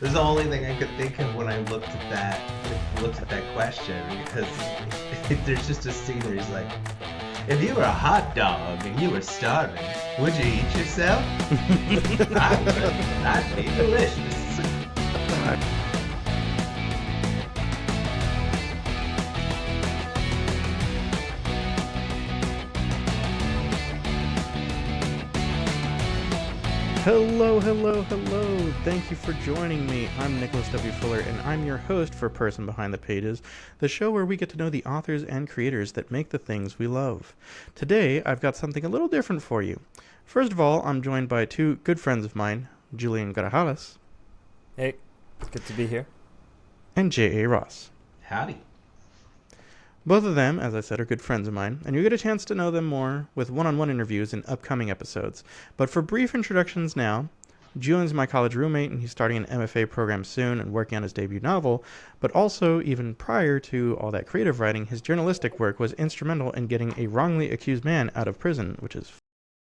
was the only thing I could think of when I looked at that question, because there's just a scene where he's like, if you were a hot dog and you were starving, would you eat yourself? I would. That'd be delicious. Hello, hello, hello. Thank you for joining me. I'm Nicholas W. Fuller, and I'm your host for Person Behind the Pages, the show where we get to know the authors and creators that make the things we love. Today, I've got something a little different for you. First of all, I'm joined by two good friends of mine, Julian Grajales. Hey, it's good to be here. And J.A. Ross. Howdy. Both of them, as I said, are good friends of mine, and you get a chance to know them more with one-on-one interviews in upcoming episodes. But for brief introductions now, Julian's my college roommate, and he's starting an MFA program soon and working on his debut novel. But also, even prior to all that creative writing, his journalistic work was instrumental in getting a wrongly accused man out of prison, which is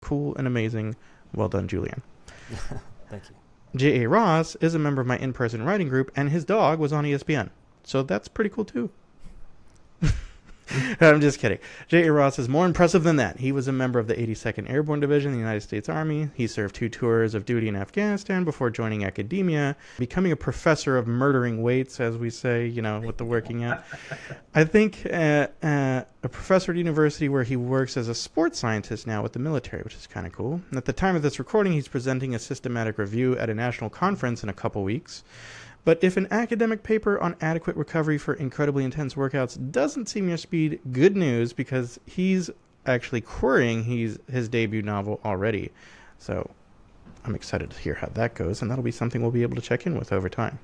cool and amazing. Well done, Julian. Thank you. J.A. Ross is a member of my in-person writing group, and his dog was on ESPN. So that's pretty cool, too. I'm just kidding. J.A. Ross is more impressive than that. He was a member of the 82nd Airborne Division in the United States Army. He served 2 tours of duty in Afghanistan before joining academia, becoming a professor of murdering weights, as we say, with the working out. I think a professor at university where he works as a sports scientist now with the military, which is kind of cool. And at the time of this recording, he's presenting a systematic review at a national conference in a couple weeks. But if an academic paper on adequate recovery for incredibly intense workouts doesn't seem your speed, good news, because he's actually querying his debut novel already. So I'm excited to hear how that goes, and that'll be something we'll be able to check in with over time.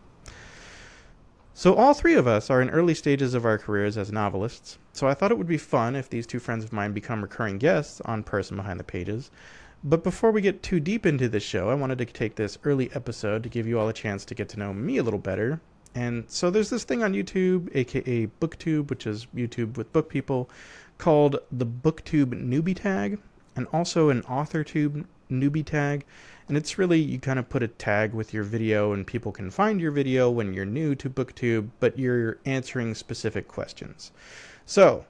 So all three of us are in early stages of our careers as novelists, so I thought it would be fun if these two friends of mine become recurring guests on Person Behind the Pages. But before we get too deep into this show, I wanted to take this early episode to give you all a chance to get to know me a little better. And so there's this thing on YouTube, aka Booktube, which is YouTube with book people, called the Booktube Newbie tag, and also an AuthorTube Newbie tag. And it's really, you kind of put a tag with your video and people can find your video when you're new to Booktube, but you're answering specific questions. So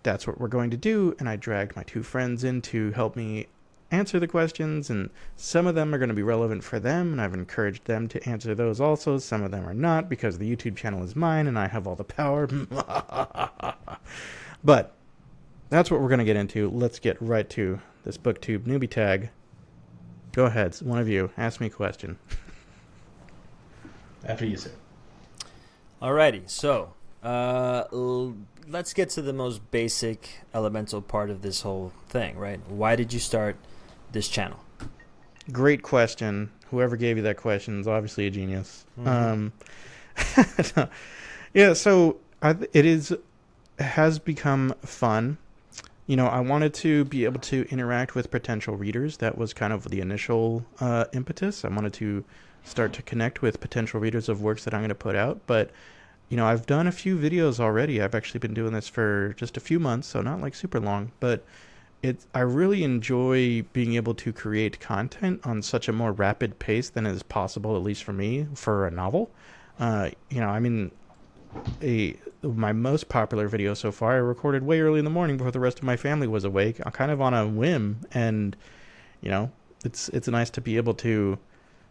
that's what we're going to do, and I dragged my two friends in to help me answer the questions, and some of them are going to be relevant for them, and I've encouraged them to answer those also. Some of them are not, because the YouTube channel is mine and I have all the power. But that's what we're going to get into. Let's get right to this Booktube Newbie tag. Go ahead, one of you, ask me a question. After you, sir. Alrighty, so let's get to the most basic elemental part of this whole thing, right? Why did you start this channel? Great question. Whoever gave you that question is obviously a genius. Mm-hmm. Yeah, so it has become fun. I wanted to be able to interact with potential readers. That was kind of the initial impetus. I wanted to start to connect with potential readers of works that I'm going to put out. But, I've done a few videos already. I've actually been doing this for just a few months, so not like super long. But I really enjoy being able to create content on such a more rapid pace than is possible, at least for me, for a novel. My most popular video so far, I recorded way early in the morning before the rest of my family was awake, kind of on a whim. And, it's nice to be able to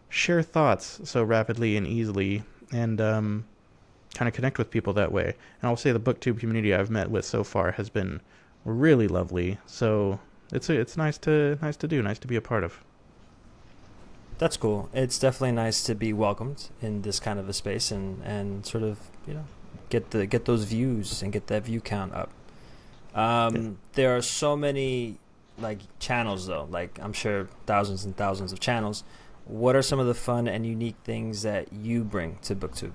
share thoughts so rapidly and easily, and kind of connect with people that way. And I'll say the Booktube community I've met with so far has been really lovely. So it's nice to do, nice to be a part of. That's cool. It's definitely nice to be welcomed in this kind of a space and sort of, get those views and get that view count up. There are so many channels though, I'm sure thousands and thousands of channels. What are some of the fun and unique things that you bring to Booktube?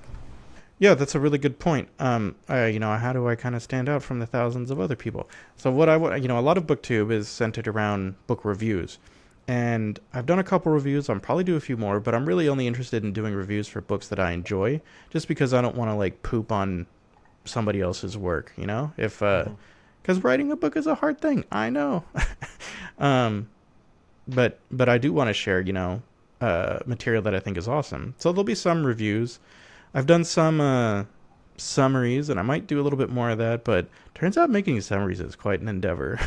Yeah, that's a really good point. How do I kind of stand out from the thousands of other people? So a lot of Booktube is centered around book reviews. And I've done a couple reviews. I'll probably do a few more, but I'm really only interested in doing reviews for books that I enjoy, just because I don't want to poop on somebody else's work, if because writing a book is a hard thing. I know. But I do want to share, material that I think is awesome. So there'll be some reviews. I've done some summaries, and I might do a little bit more of that, but turns out making summaries is quite an endeavor.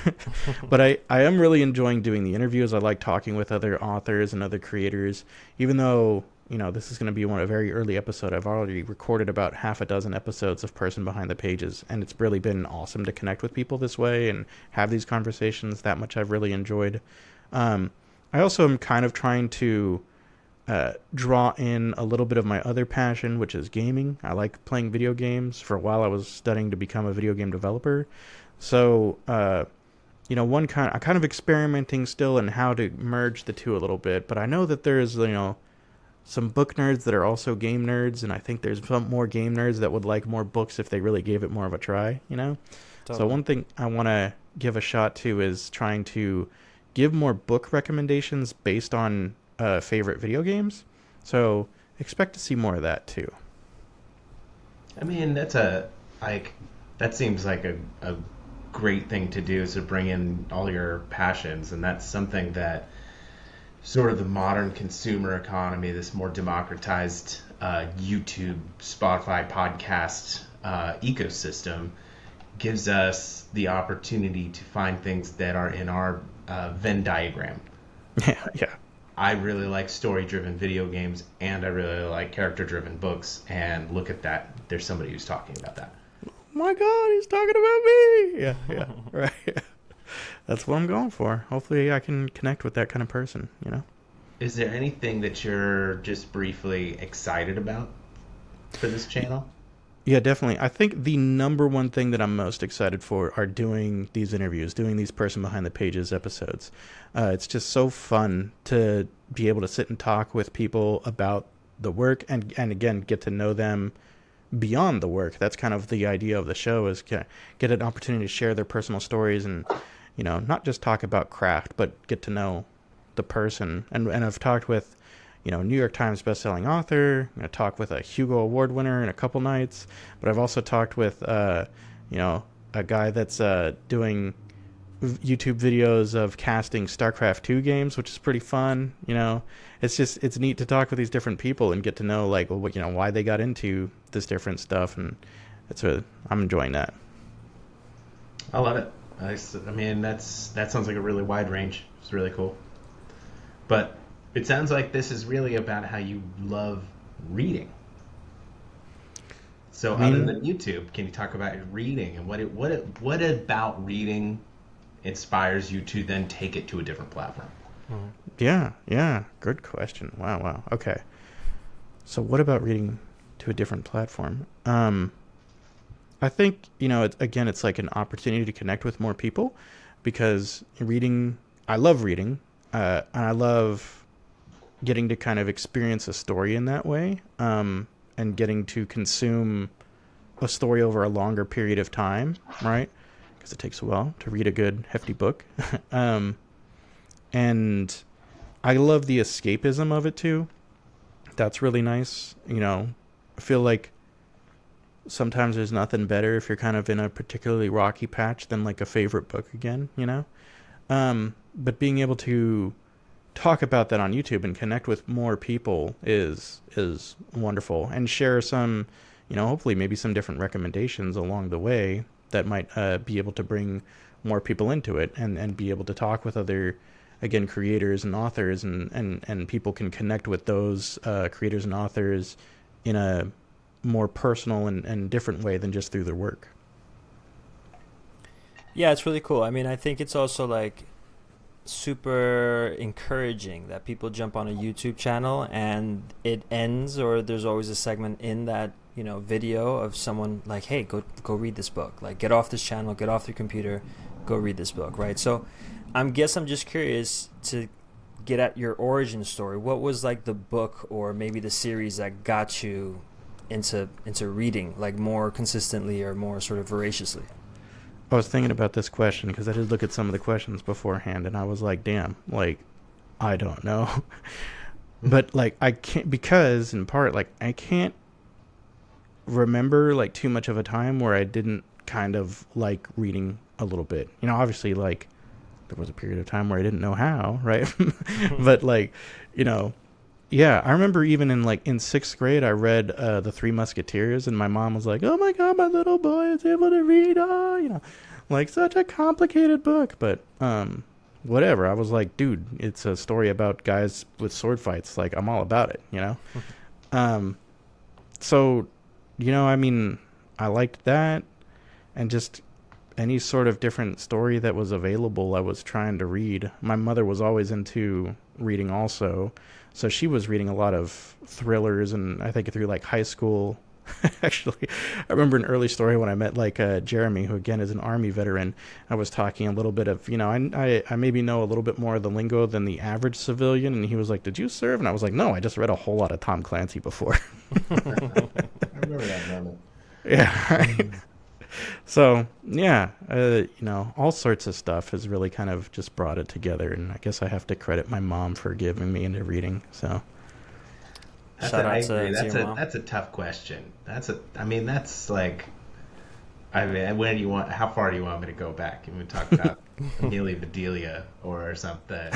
But I am really enjoying doing the interviews. I like talking with other authors and other creators, even though, you know, this is going to be a very early episode. I've already recorded about half a dozen episodes of Person Behind the Pages, and it's really been awesome to connect with people this way and have these conversations. That much I've really enjoyed. I also am kind of trying to draw in a little bit of my other passion, which is gaming. I like playing video games. For a while I was studying to become a video game developer. So, you know, I'm kind of experimenting still in how to merge the two a little bit, but I know that there's, you know, some book nerds that are also game nerds, and I think there's some more game nerds that would like more books if they really gave it more of a try, you know? Totally. So one thing I want to give a shot to is trying to give more book recommendations based on favorite video games. So expect to see more of that too. I mean, that seems like a great thing to do, is to bring in all your passions, and that's something that sort of the modern consumer economy, this more democratized YouTube, Spotify, podcast ecosystem, gives us the opportunity to find things that are in our Venn diagram. Yeah. I really like story-driven video games, and I really like character-driven books, and look at that. There's somebody who's talking about that. Oh my God, he's talking about me! Yeah, right. That's what I'm going for. Hopefully I can connect with that kind of person, you know? Is there anything that you're just briefly excited about for this channel? Yeah, definitely. I think the number one thing that I'm most excited for are doing these interviews, doing these Person Behind the Pages episodes. It's just so fun to be able to sit and talk with people about the work and again, get to know them beyond the work. That's kind of the idea of the show, is get an opportunity to share their personal stories and, you know, not just talk about craft, but get to know the person. And I've talked with, you know, New York Times bestselling author. I'm going to talk with a Hugo Award winner in a couple nights. But I've also talked with, you know, a guy that's doing YouTube videos of casting StarCraft 2 games, which is pretty fun. You know, it's neat to talk with these different people and get to know, like, well, you know, why they got into this different stuff. And I'm enjoying that. I love it. I mean, that sounds like a really wide range. It's really cool. But it sounds like this is really about how you love reading. So other than YouTube, can you talk about reading and what about reading inspires you to then take it to a different platform? Yeah. Good question. Wow. Okay. So what about reading to a different platform? I think, you know, it's like an opportunity to connect with more people, because I love reading, and I love getting to kind of experience a story in that way, and getting to consume a story over a longer period of time, right? Because it takes a while to read a good, hefty book. And I love the escapism of it too. That's really nice. You know, I feel like sometimes there's nothing better if you're kind of in a particularly rocky patch than like a favorite book again, you know? But being able to talk about that on YouTube and connect with more people is wonderful, and share some, you know, hopefully maybe some different recommendations along the way that might be able to bring more people into it, and be able to talk with other, again, creators and authors, and people can connect with those creators and authors in a more personal and different way than just through their work. Yeah, it's really cool. I mean, I think it's also like super encouraging that people jump on a YouTube channel and it ends, or there's always a segment in that, you know, video of someone like, hey, go read this book. Like, get off this channel, get off your computer, go read this book, right? So I'm just curious to get at your origin story. What was like the book or maybe the series that got you into reading, like more consistently or more sort of voraciously? I was thinking about this question because I did look at some of the questions beforehand, and I was like, damn, like, I don't know. But like, I can't, because in part, like, I can't remember like too much of a time where I didn't kind of like reading a little bit. You know, obviously, like, there was a period of time where I didn't know how, right? But like, you know, Yeah, I remember even in sixth grade, I read The Three Musketeers, and my mom was like, "Oh my God, my little boy is able to read, like such a complicated book." But whatever. I was like, dude, it's a story about guys with sword fights. Like, I'm all about it, So, I mean, I liked that, and just any sort of different story that was available, I was trying to read. My mother was always into reading also. So she was reading a lot of thrillers, and I think through high school. Actually, I remember an early story when I met Jeremy, who again is an Army veteran. I was talking a little bit of, I maybe know a little bit more of the lingo than the average civilian, and he was like, "Did you serve?" And I was like, "No, I just read a whole lot of Tom Clancy before." I remember that moment. Yeah. Right. So yeah, all sorts of stuff has really kind of just brought it together, and I guess I have to credit my mom for giving me into reading. So that's a tough question. When do you want? How far do you want me to go back? And we talk about Amelia Bedelia or something.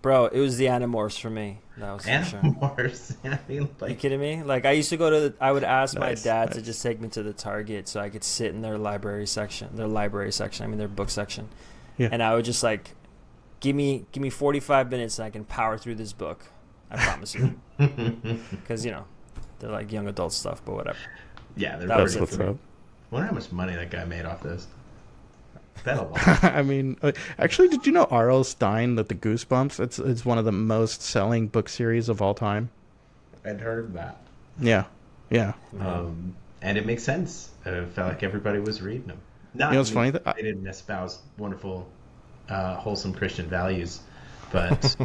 Bro, it was the Animorphs for me. That was Animorphs. I mean, you kidding me? I used to go to. I would ask my dad to just take me to the Target so I could sit in their library section. Their book section. Yeah. And I would just give me 45 minutes and I can power through this book. I promise you. Because they're like young adult stuff, but whatever. Yeah, that's what's up. I wonder how much money that guy made off this. Bet a lot. I mean, actually, did you know R.L. Stine, that the Goosebumps, it's one of the most selling book series of all time? I'd heard of that. Yeah. And it makes sense. It felt like everybody was reading them. It's funny that they didn't espouse wonderful, wholesome Christian values, but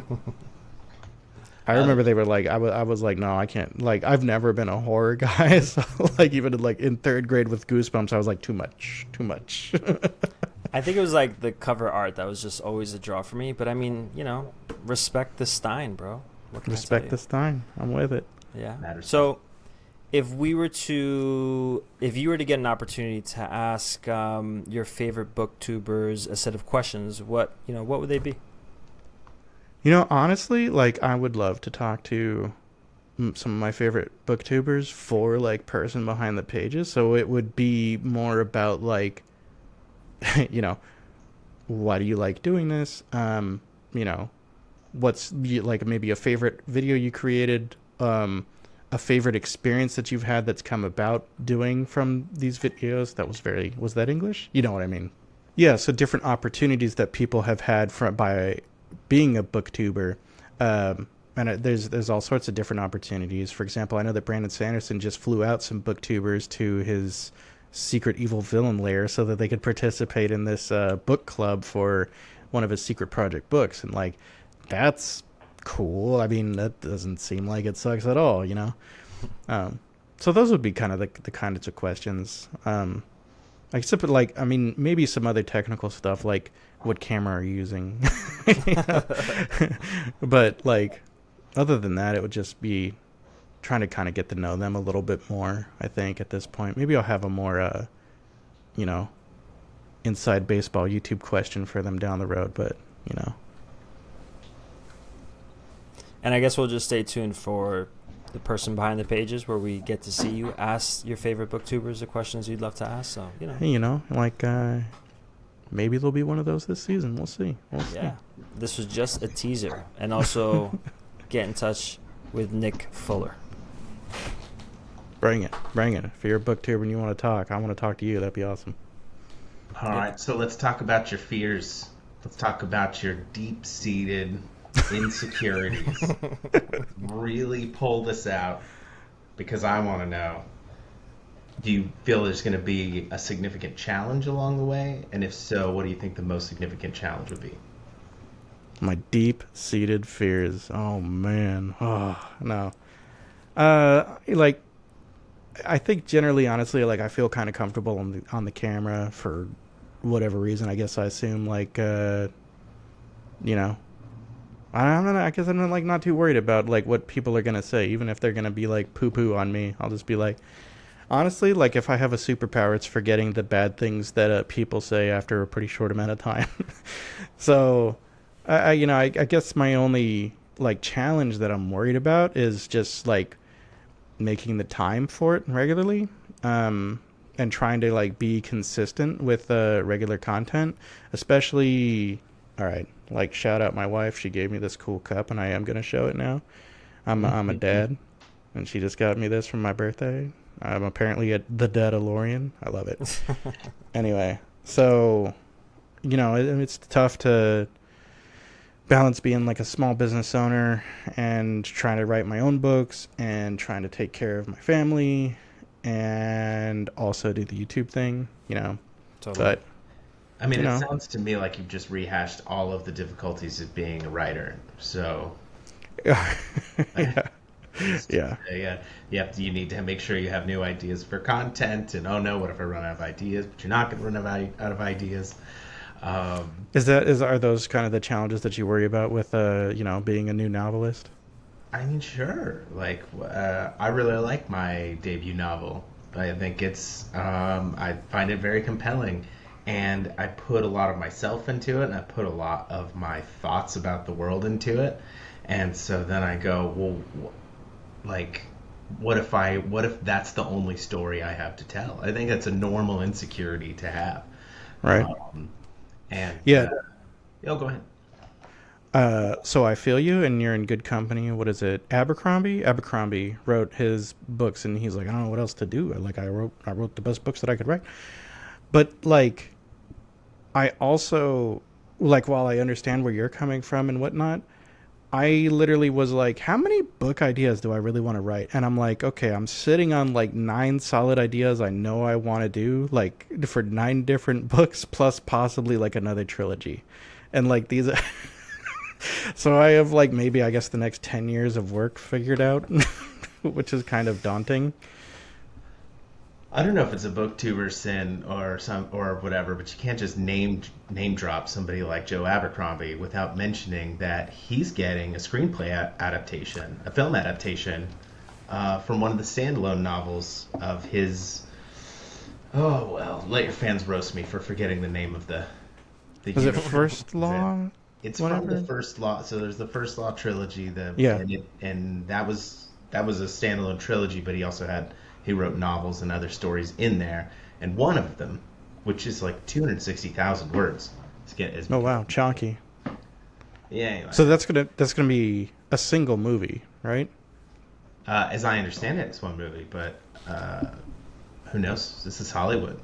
I remember they were like, I was like, no, I can't. I've never been a horror guy, so even in third grade with Goosebumps, I was like, too much. I think it was the cover art that was just always a draw for me. But I mean, respect the Stein, bro. Respect the Stein. I'm with it. Yeah. So, if you were to get an opportunity to ask your favorite booktubers a set of questions, what would they be? Honestly, I would love to talk to some of my favorite booktubers for person behind the pages. So it would be more about why do you like doing this? What's maybe a favorite video you created, a favorite experience that you've had that's come about doing from these videos. Was that English? You know what I mean? Yeah. So different opportunities that people have had by being a booktuber. And there's all sorts of different opportunities. For example, I know that Brandon Sanderson just flew out some booktubers to his secret evil villain lair so that they could participate in this book club for one of his secret project books. And that's cool. I mean, that doesn't seem like it sucks at all, So those would be kind of the kinds of questions. Except maybe some other technical stuff, like what camera are you using? But other than that, it would just be trying to kind of get to know them a little bit more, I think, at this point. Maybe I'll have a more, inside baseball YouTube question for them down the road, but, And I guess we'll just stay tuned for the person behind the pages where we get to see you ask your favorite booktubers the questions you'd love to ask. So, maybe there'll be one of those this season. We'll see. Yeah. This was just a teaser. And also get in touch with Nick Fuller. Bring it. If you're a booktuber and you want to talk, I want to talk to you. That'd be awesome. All right. So let's talk about your fears. Let's talk about your deep-seated insecurities. Really pull this out because I want to know, do you feel there's going to be a significant challenge along the way? And if so, what do you think the most significant challenge would be? My deep-seated fears. Oh, man. Oh, no. I think generally, honestly, I feel kind of comfortable on the camera for whatever reason. I guess I assume, I guess I'm not too worried about what people are gonna say, even if they're gonna be poo-poo on me. I'll just be honestly, if I have a superpower, it's forgetting the bad things that people say after a pretty short amount of time. So, I guess my only like challenge that I'm worried about is just like making the time for it regularly, and trying to like be consistent with regular content, especially. All right, like shout out my wife. She gave me this cool cup, and I am gonna show it now. I'm a dad, and she just got me this for my birthday. I'm apparently the Dadalorian. I love it. Anyway, so it's tough to balance being like a small business owner and trying to write my own books and trying to take care of my family and also do the YouTube thing, Totally. But I mean, it sounds to me like you've just rehashed all of the difficulties of being a writer. So, yeah. You need to make sure you have new ideas for content. And oh no, what if I run out of ideas? But you're not going to run out of ideas. Are those kind of the challenges that you worry about with being a new novelist? I mean, sure. Like, I really like my debut novel. I think I find it very compelling. And I put a lot of myself into it, and I put a lot of my thoughts about the world into it. And so then I go, well, like, what if that's the only story I have to tell? I think that's a normal insecurity to have. Right. And yeah. Go ahead. So I feel you, and you're in good company. What is it? Abercrombie? Abercrombie wrote his books, and he's like, I don't know what else to do. Like, I wrote the best books that I could write. But, like, I also, like, while I understand where you're coming from and whatnot, I literally was like, how many book ideas do I really want to write? And I'm like, okay, I'm sitting on, like, 9 solid ideas I know I want to do, like, for 9 different books, plus possibly, like, another trilogy. And, like, these... So I have, like, maybe, I guess, the next 10 years of work figured out, which is kind of daunting. I don't know if it's a booktuber sin or whatever, but you can't just name drop somebody like Joe Abercrombie without mentioning that he's getting a screenplay adaptation, a film adaptation, from one of the standalone novels of his. Oh well, let your fans roast me for forgetting the name of the. Was it First Law? It's whatever? from the First Law. So there's the First Law trilogy. And that was a standalone trilogy, but he also he wrote novels and other stories in there, and one of them, which is like 260,000 words, oh wow, chunky. Yeah. Anyway. So that's gonna be a single movie, right? As I understand it, it's one movie, but who knows? This is Hollywood.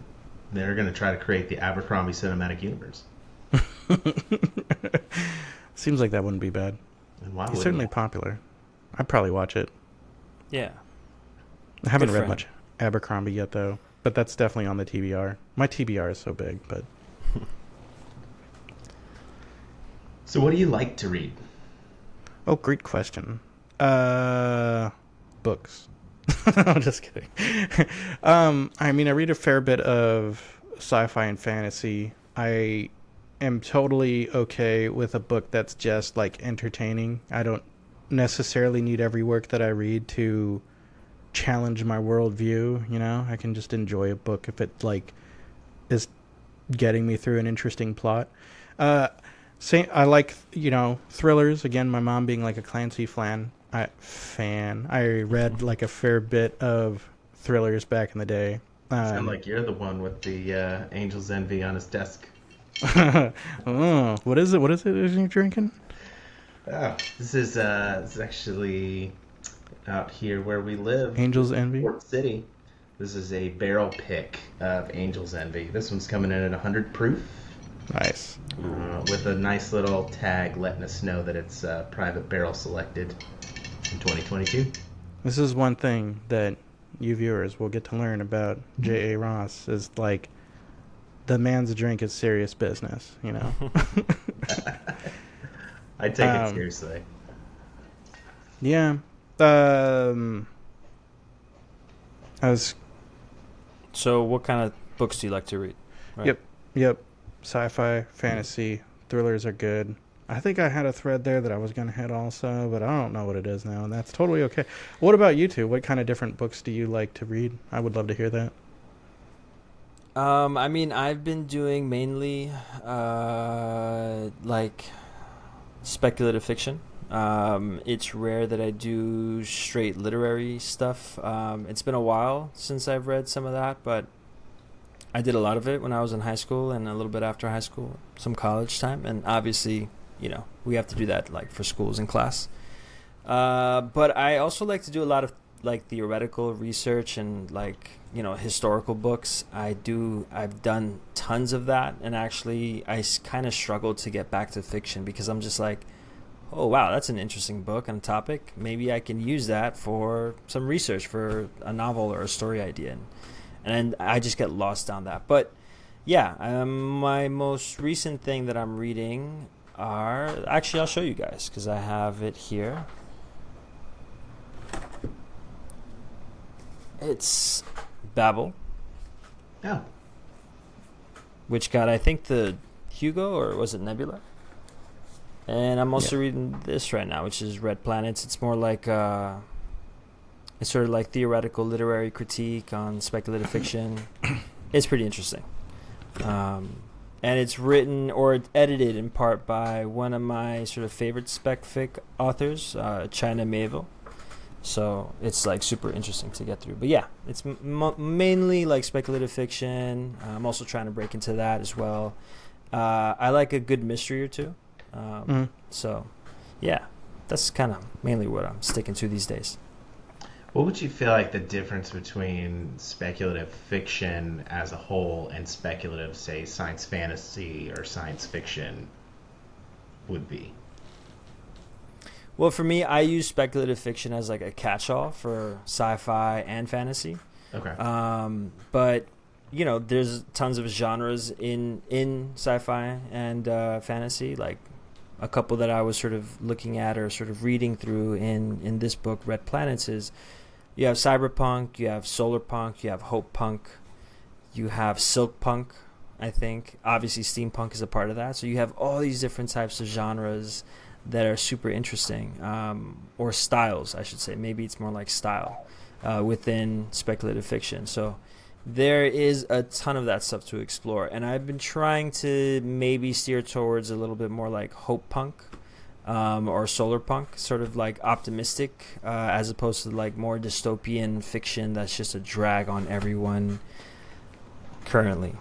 They're gonna try to create the Abercrombie cinematic universe. Seems like that wouldn't be bad. And why He's certainly popular. I'd probably watch it. Yeah. I haven't read much Abercrombie yet, though, but that's definitely on the TBR. My TBR is so big, but... So what do you like to read? Oh, great question. Books. I'm just kidding. I mean, I read a fair bit of sci-fi and fantasy. I am totally okay with a book that's just, like, entertaining. I don't necessarily need every work that I read to challenge my worldview, I can just enjoy a book if it, like, is getting me through an interesting plot. I like, thrillers. Again, my mom being, like, a Clancy I read, like, a fair bit of thrillers back in the day. Sound like you're the one with the Angel's Envy on his desk. Oh, what is it? What is it you're drinking? Oh, this is actually out here where we live. Angel's Envy? Port City. This is a barrel pick of Angel's Envy. This one's coming in at 100 proof. Nice. With a nice little tag letting us know that it's private barrel selected in 2022. This is one thing that you viewers will get to learn about J.A. Ross is, like, the man's drink is serious business, I take it seriously. Yeah. So what kind of books do you like to read? Right. Yep. Sci-fi, fantasy, thrillers are good. I think I had a thread there that I was going to hit also, but I don't know what it is now, and that's totally okay. What about you two? What kind of different books do you like to read? I would love to hear that. I mean, I've been doing mainly like speculative fiction. It's rare that I do straight literary stuff. It's been a while since I've read some of that, but I did a lot of it when I was in high school and a little bit after high school, some college time. And obviously, we have to do that like for schools and class. But I also like to do a lot of like theoretical research and like, historical books. I've done tons of that. And actually, I kind of struggled to get back to fiction because I'm just like, oh, wow, that's an interesting book and topic. Maybe I can use that for some research for a novel or a story idea. And I just get lost down that. But yeah, my most recent thing that I'm reading actually, I'll show you guys because I have it here. It's Babel. Oh. Which got, I think, the Hugo, or was it Nebula? And I'm also reading this right now, which is Red Planets. It's more like it's sort of like theoretical literary critique on speculative fiction. It's pretty interesting. And it's written or edited in part by one of my sort of favorite spec fic authors, China Mayville. So it's like super interesting to get through. But yeah, it's mainly like speculative fiction. I'm also trying to break into that as well. I like a good mystery or two. So yeah, that's kind of mainly what I'm sticking to these days. What would you feel like the difference between speculative fiction as a whole and speculative, say, science fantasy or science fiction would be? Well, for me, I use speculative fiction as like a catch-all for sci-fi and fantasy. Okay. But there's tons of genres in sci-fi and fantasy. Like a couple that I was sort of looking at or sort of reading through in this book, Red Planets, is you have cyberpunk, you have solarpunk, you have hopepunk, you have silkpunk, I think. Obviously, steampunk is a part of that. So you have all these different types of genres that are super interesting, or styles, I should say. Maybe it's more like style within speculative fiction. So there is a ton of that stuff to explore, and I've been trying to maybe steer towards a little bit more like hopepunk or solarpunk, sort of like optimistic, as opposed to like more dystopian fiction that's just a drag on everyone currently.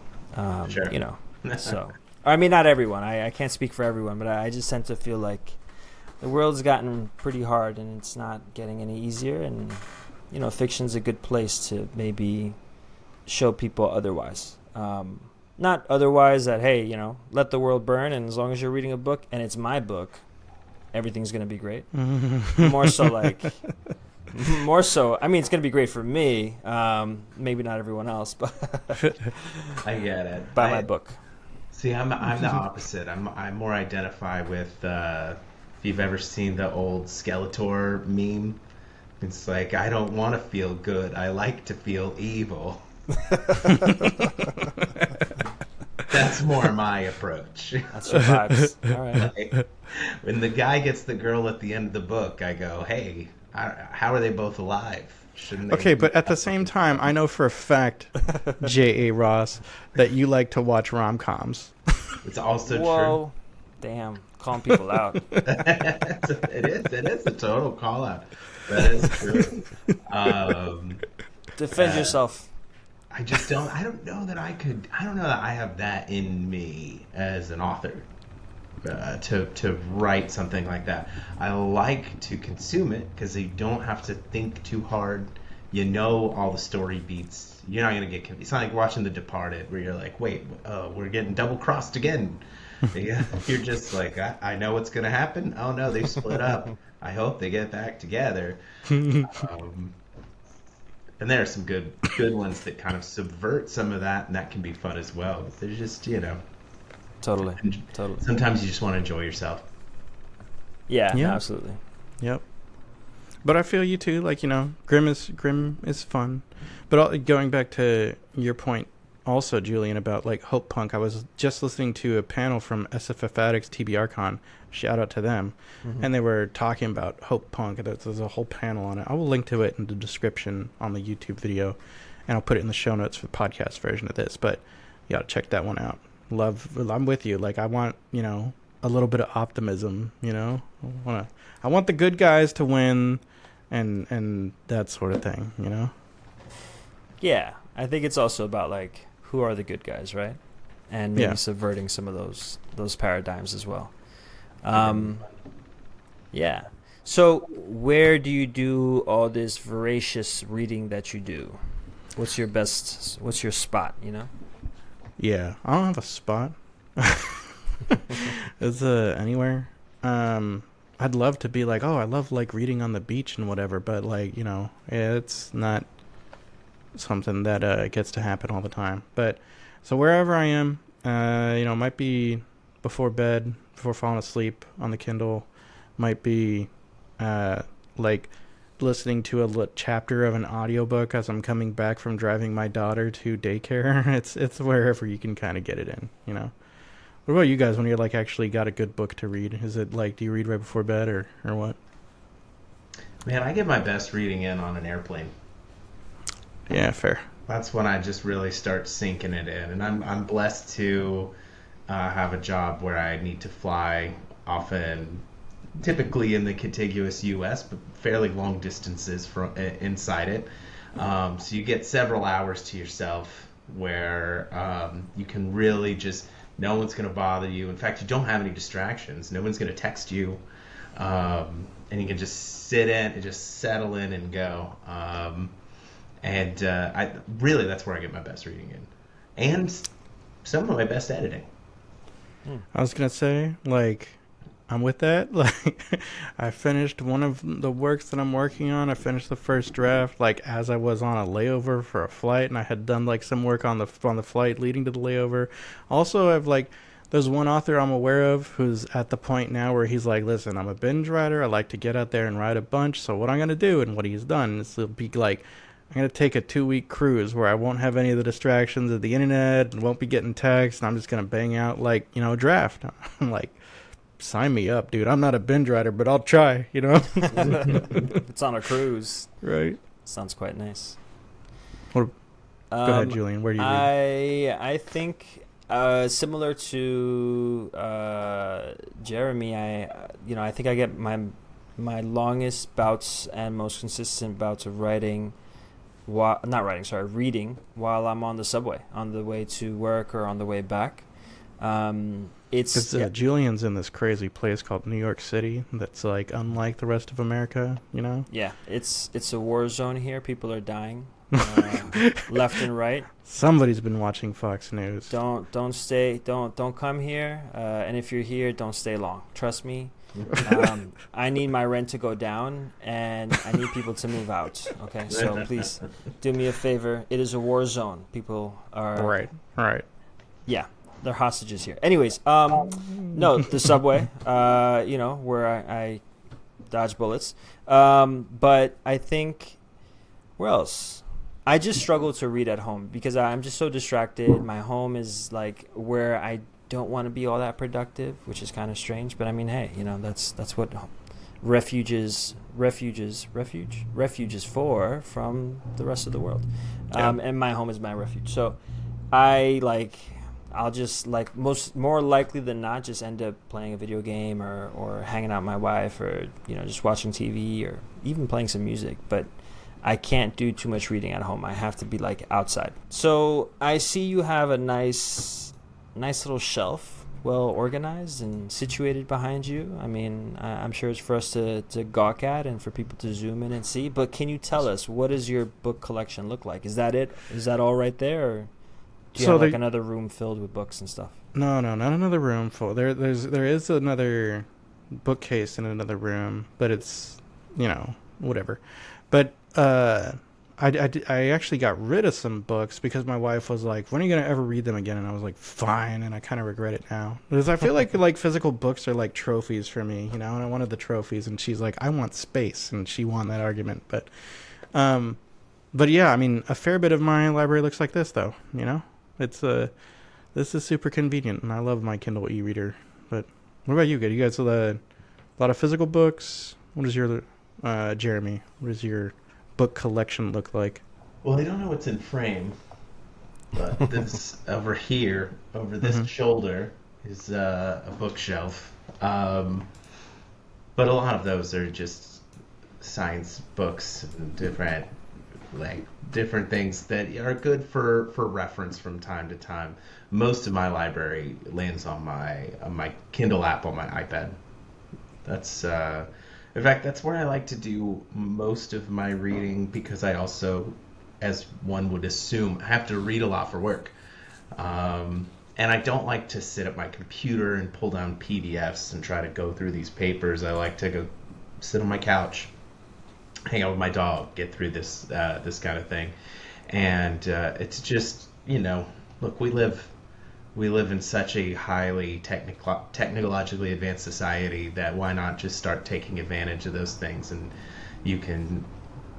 Sure. So I mean, not everyone. I can't speak for everyone, but I just tend to feel like the world's gotten pretty hard and it's not getting any easier. And, fiction's a good place to maybe show people otherwise. Not otherwise that, hey, let the world burn, and as long as you're reading a book and it's my book, everything's going to be great. More so, I mean, it's going to be great for me. Maybe not everyone else, but I get it. Buy my book. See, I'm the opposite. I more identify with if you've ever seen the old Skeletor meme. It's like, I don't want to feel good. I like to feel evil. That's more my approach. That's your vibes. All right. Like, when the guy gets the girl at the end of the book, I go, hey, how are they both alive? Shouldn't they? Okay, but at the same time, I know for a fact, J.A. Ross, that you like to watch rom-coms. It's also Whoa. Damn. Calling people out. It is a total call out. That is true. Defend yourself. I don't know that I have that in me as an author to write something like that. I like to consume it because you don't have to think too hard. You know all the story beats. You're not going to get... It's not like watching The Departed where you're like, wait, we're getting double-crossed again. Yeah, you're just like, I know what's going to happen. Oh, no, they've split up. I hope they get back together. And there are some good ones that kind of subvert some of that, and that can be fun as well. But there's just, Totally. Sometimes you just want to enjoy yourself. Yeah, absolutely. Yep. But I feel you too. Like, Grim is fun. But going back to your point also, Julian, about like Hopepunk, I was just listening to a panel from SFF Addicts TBR Con. Shout out to them. Mm-hmm. And they were talking about Hopepunk. There's a whole panel on it. I will link to it in the description on the YouTube video, and I'll put it in the show notes for the podcast version of this. But you got to check that one out. I'm with you. Like, I want, a little bit of optimism, you know. I want the good guys to win, and that sort of thing, you know. Yeah, I think it's also about like who are the good guys, right? And maybe subverting some of those paradigms as well. Yeah. So where do you do all this voracious reading that you do? What's your spot, you know? Yeah, I don't have a spot. It's anywhere. I'd love to be like, oh, I love like reading on the beach and whatever, but like, you know, it's not something that gets to happen all the time. But so wherever I am, you know, might be before bed, before falling asleep on the Kindle, might be like listening to a chapter of an audiobook as I'm coming back from driving my daughter to daycare. It's wherever you can kind of get it in, you know. What about you guys when you're like actually got a good book to read? Is it like, do you read right before bed or what? Man, I get my best reading in on an airplane. Yeah, fair. That's when I just really start sinking it in, and I'm blessed to have a job where I need to fly often, typically in the contiguous U.S., but fairly long distances from inside it. So you get several hours to yourself where you can really just, no one's going to bother you. In fact, you don't have any distractions. No one's going to text you, and you can just sit in and just settle in and go. And I really, that's where I get my best reading in, and some of my best editing. I was gonna say, like, I'm with that. Like, I finished one of the works that I'm working on. I finished the first draft, like, as I was on a layover for a flight, and I had done like some work on the flight leading to the layover. Also, I've like, there's one author I'm aware of who's at the point now where he's like, listen, I'm a binge writer. I like to get out there and write a bunch. So what I'm gonna do, and what he's done, is he'll be like, I'm going to take a 2-week cruise where I won't have any of the distractions of the internet and won't be getting texts, and I'm just going to bang out, like, you know, a draft. I'm like, sign me up, dude. I'm not a binge writer, but I'll try, you know? It's on a cruise. Right. Sounds quite nice. Go ahead, Julian. Where do you read? I think similar to Jeremy, I think I get my longest bouts and most consistent bouts of reading while I'm on the subway, on the way to work or on the way back. It's Julian's in this crazy place called New York City that's like unlike the rest of America, you know? Yeah, it's a war zone here. People are dying left and right. Somebody's been watching Fox News. Don't come here, and if you're here, don't stay long. Trust me. I need my rent to go down, and I need people to move out. Okay, so please do me a favor. It is a war zone. People are right. Yeah, they're hostages here. Anyways, no, the subway. Where I dodge bullets. But I think where else? I just struggle to read at home because I'm just so distracted. My home is like where I don't want to be all that productive, which is kind of strange, but I mean, hey, you know, that's what refuge is for from the rest of the world. And my home is my refuge. So I'll just like more likely than not just end up playing a video game or hanging out with my wife or, you know, just watching TV or even playing some music, but I can't do too much reading at home. I have to be like outside. So I see you have a nice little shelf, well organized and situated behind you. I mean, I'm sure it's for us to gawk at and for people to zoom in and see. But can you tell us, what does your book collection look like? Is that it? Is that all right there? Or do you have like another room filled with books and stuff? No, not another room full. There is another bookcase in another room, but it's, you know, whatever. But I actually got rid of some books because my wife was like, when are you going to ever read them again? And I was like, fine. And I kind of regret it now. Because I feel like physical books are like trophies for me, you know, and I wanted the trophies. And she's like, I want space. And she won that argument. But yeah, I mean, a fair bit of my library looks like this, though, you know. This is super convenient. And I love my Kindle e-reader. But what about you guys? You guys have a lot of physical books? What is your, Jeremy, what is your book collection look like? Well, I don't know what's in frame, but this over here, over this shoulder, is a bookshelf. But a lot of those are just science books, and different things that are good for reference from time to time. Most of my library lands on my Kindle app on my iPad. That's in fact, that's where I like to do most of my reading, because I also, as one would assume, have to read a lot for work. And I don't like to sit at my computer and pull down PDFs and try to go through these papers. I like to go sit on my couch, hang out with my dog, get through this kind of thing. And it's just, look, we live in such a highly technologically advanced society that why not just start taking advantage of those things? And you can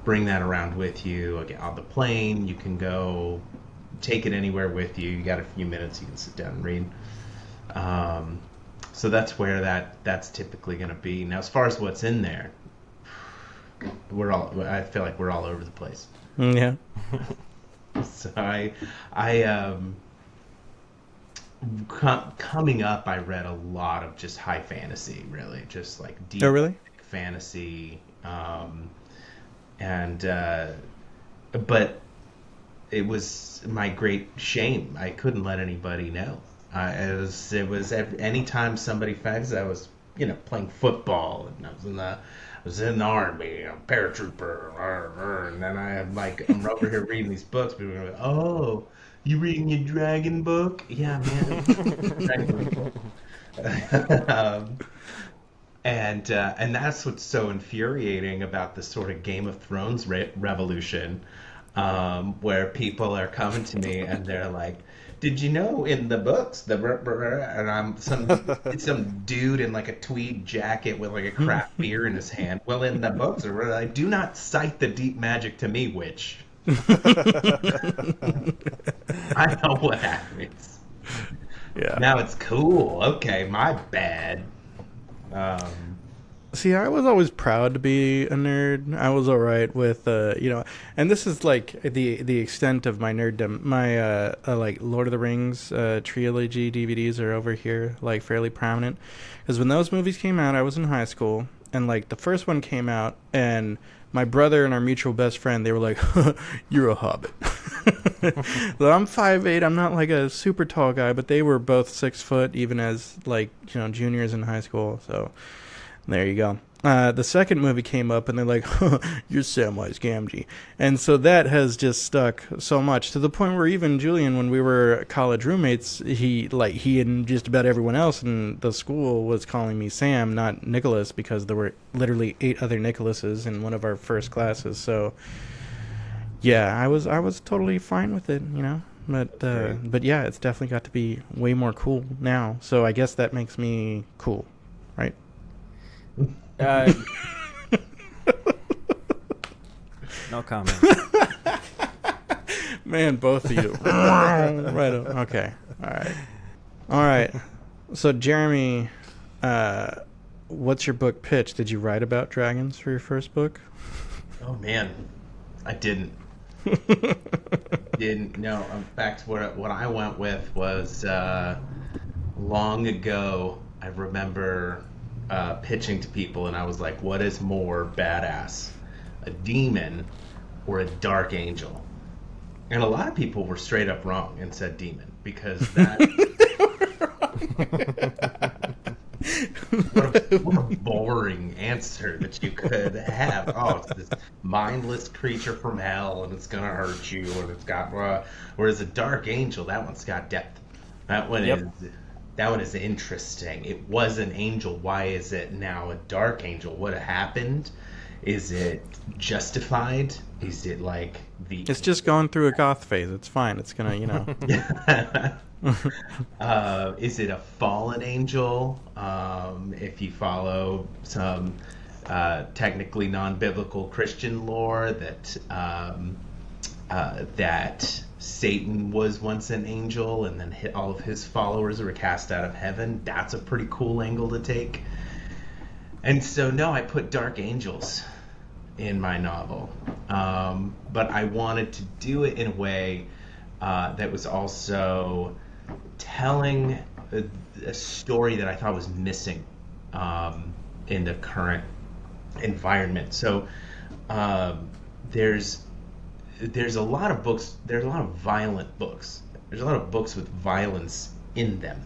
bring that around with you on the plane. You can go take it anywhere with you. You got a few minutes, you can sit down and read. So that's where that's typically going to be. Now, as far as what's in there, I feel like we're all over the place. Yeah. So coming up, I read a lot of just high fantasy, really, just like deep fantasy, but it was my great shame. I couldn't let anybody know. It was anytime somebody finds I was, playing football, and I was in the army, a paratrooper, and then I'm over here reading these books. People are like, "Oh, you reading your dragon book?" Yeah, man. Dragon book. And that's what's so infuriating about this sort of Game of Thrones revolution. Where people are coming to me and they're like, "Did you know in the books and I'm some dude in like a tweed jacket with like a craft beer in his hand. Well, in the books, I do not cite the deep magic to me, witch." I know what happens. Yeah. Now it's cool. Okay, my bad. See, I was always proud to be a nerd. I was all right with, and this is like the extent of my nerddom. My like Lord of the Rings trilogy DVDs are over here, like fairly prominent. Because when those movies came out, I was in high school, and like the first one came out, and my brother and our mutual best friend, they were like, "You're a hobbit." So I'm 5'8". I'm not like a super tall guy, but they were both 6 foot, even as like juniors in high school. So. There you go. The second movie came up, and they're like, "You're Samwise Gamgee," and so that has just stuck so much to the point where even Julian, when we were college roommates, he and just about everyone else in the school was calling me Sam, not Nicholas, because there were literally 8 other Nicholases in one of our first classes. So, yeah, I was totally fine with it, But yeah, it's definitely got to be way more cool now. So I guess that makes me cool, right? No comment. Man, both of you. Right. Okay. All right. So, Jeremy, what's your book pitch? Did you write about dragons for your first book? Oh man, I didn't. No. In fact, what I went with was long ago. I remember pitching to people, and I was like, "What is more badass, a demon or a dark angel?" And a lot of people were straight up wrong and said demon, because that. What a boring answer that you could have. Oh, it's this mindless creature from hell, and it's gonna hurt you, and it's got. Whereas a dark angel, that one's got depth. That one is interesting. It was an angel. Why is it now a dark angel? What happened? Is it justified? Is it like the... It's just going through a goth phase. It's fine. It's gonna, Is it a fallen angel? If you follow some technically non-biblical Christian lore that Satan was once an angel, and then all of his followers were cast out of heaven. That's a pretty cool angle to take. And so, no, I put dark angels in my novel. But I wanted to do it in a way that was also telling a story that I thought was missing in the current environment. So there's a lot of books. There's a lot of violent books. There's a lot of books with violence in them,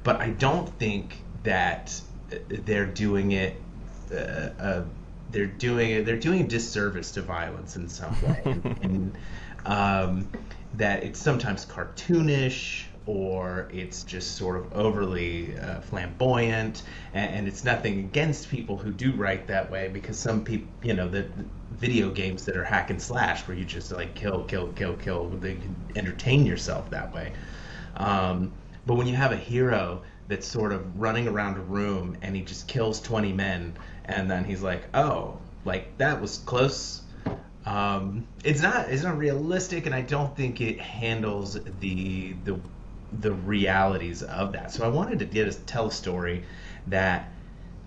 but I don't think that they're doing it. They're doing a disservice to violence in some way, and that it's sometimes cartoonish, or it's just sort of overly flamboyant, and it's nothing against people who do write that way, because some people, the video games that are hack and slash where you just like kill, they can entertain yourself that way. But when you have a hero that's sort of running around a room and he just kills 20 men, and then he's like, oh, like that was close. It's not realistic, and I don't think it handles the realities of that. So I wanted to tell a story that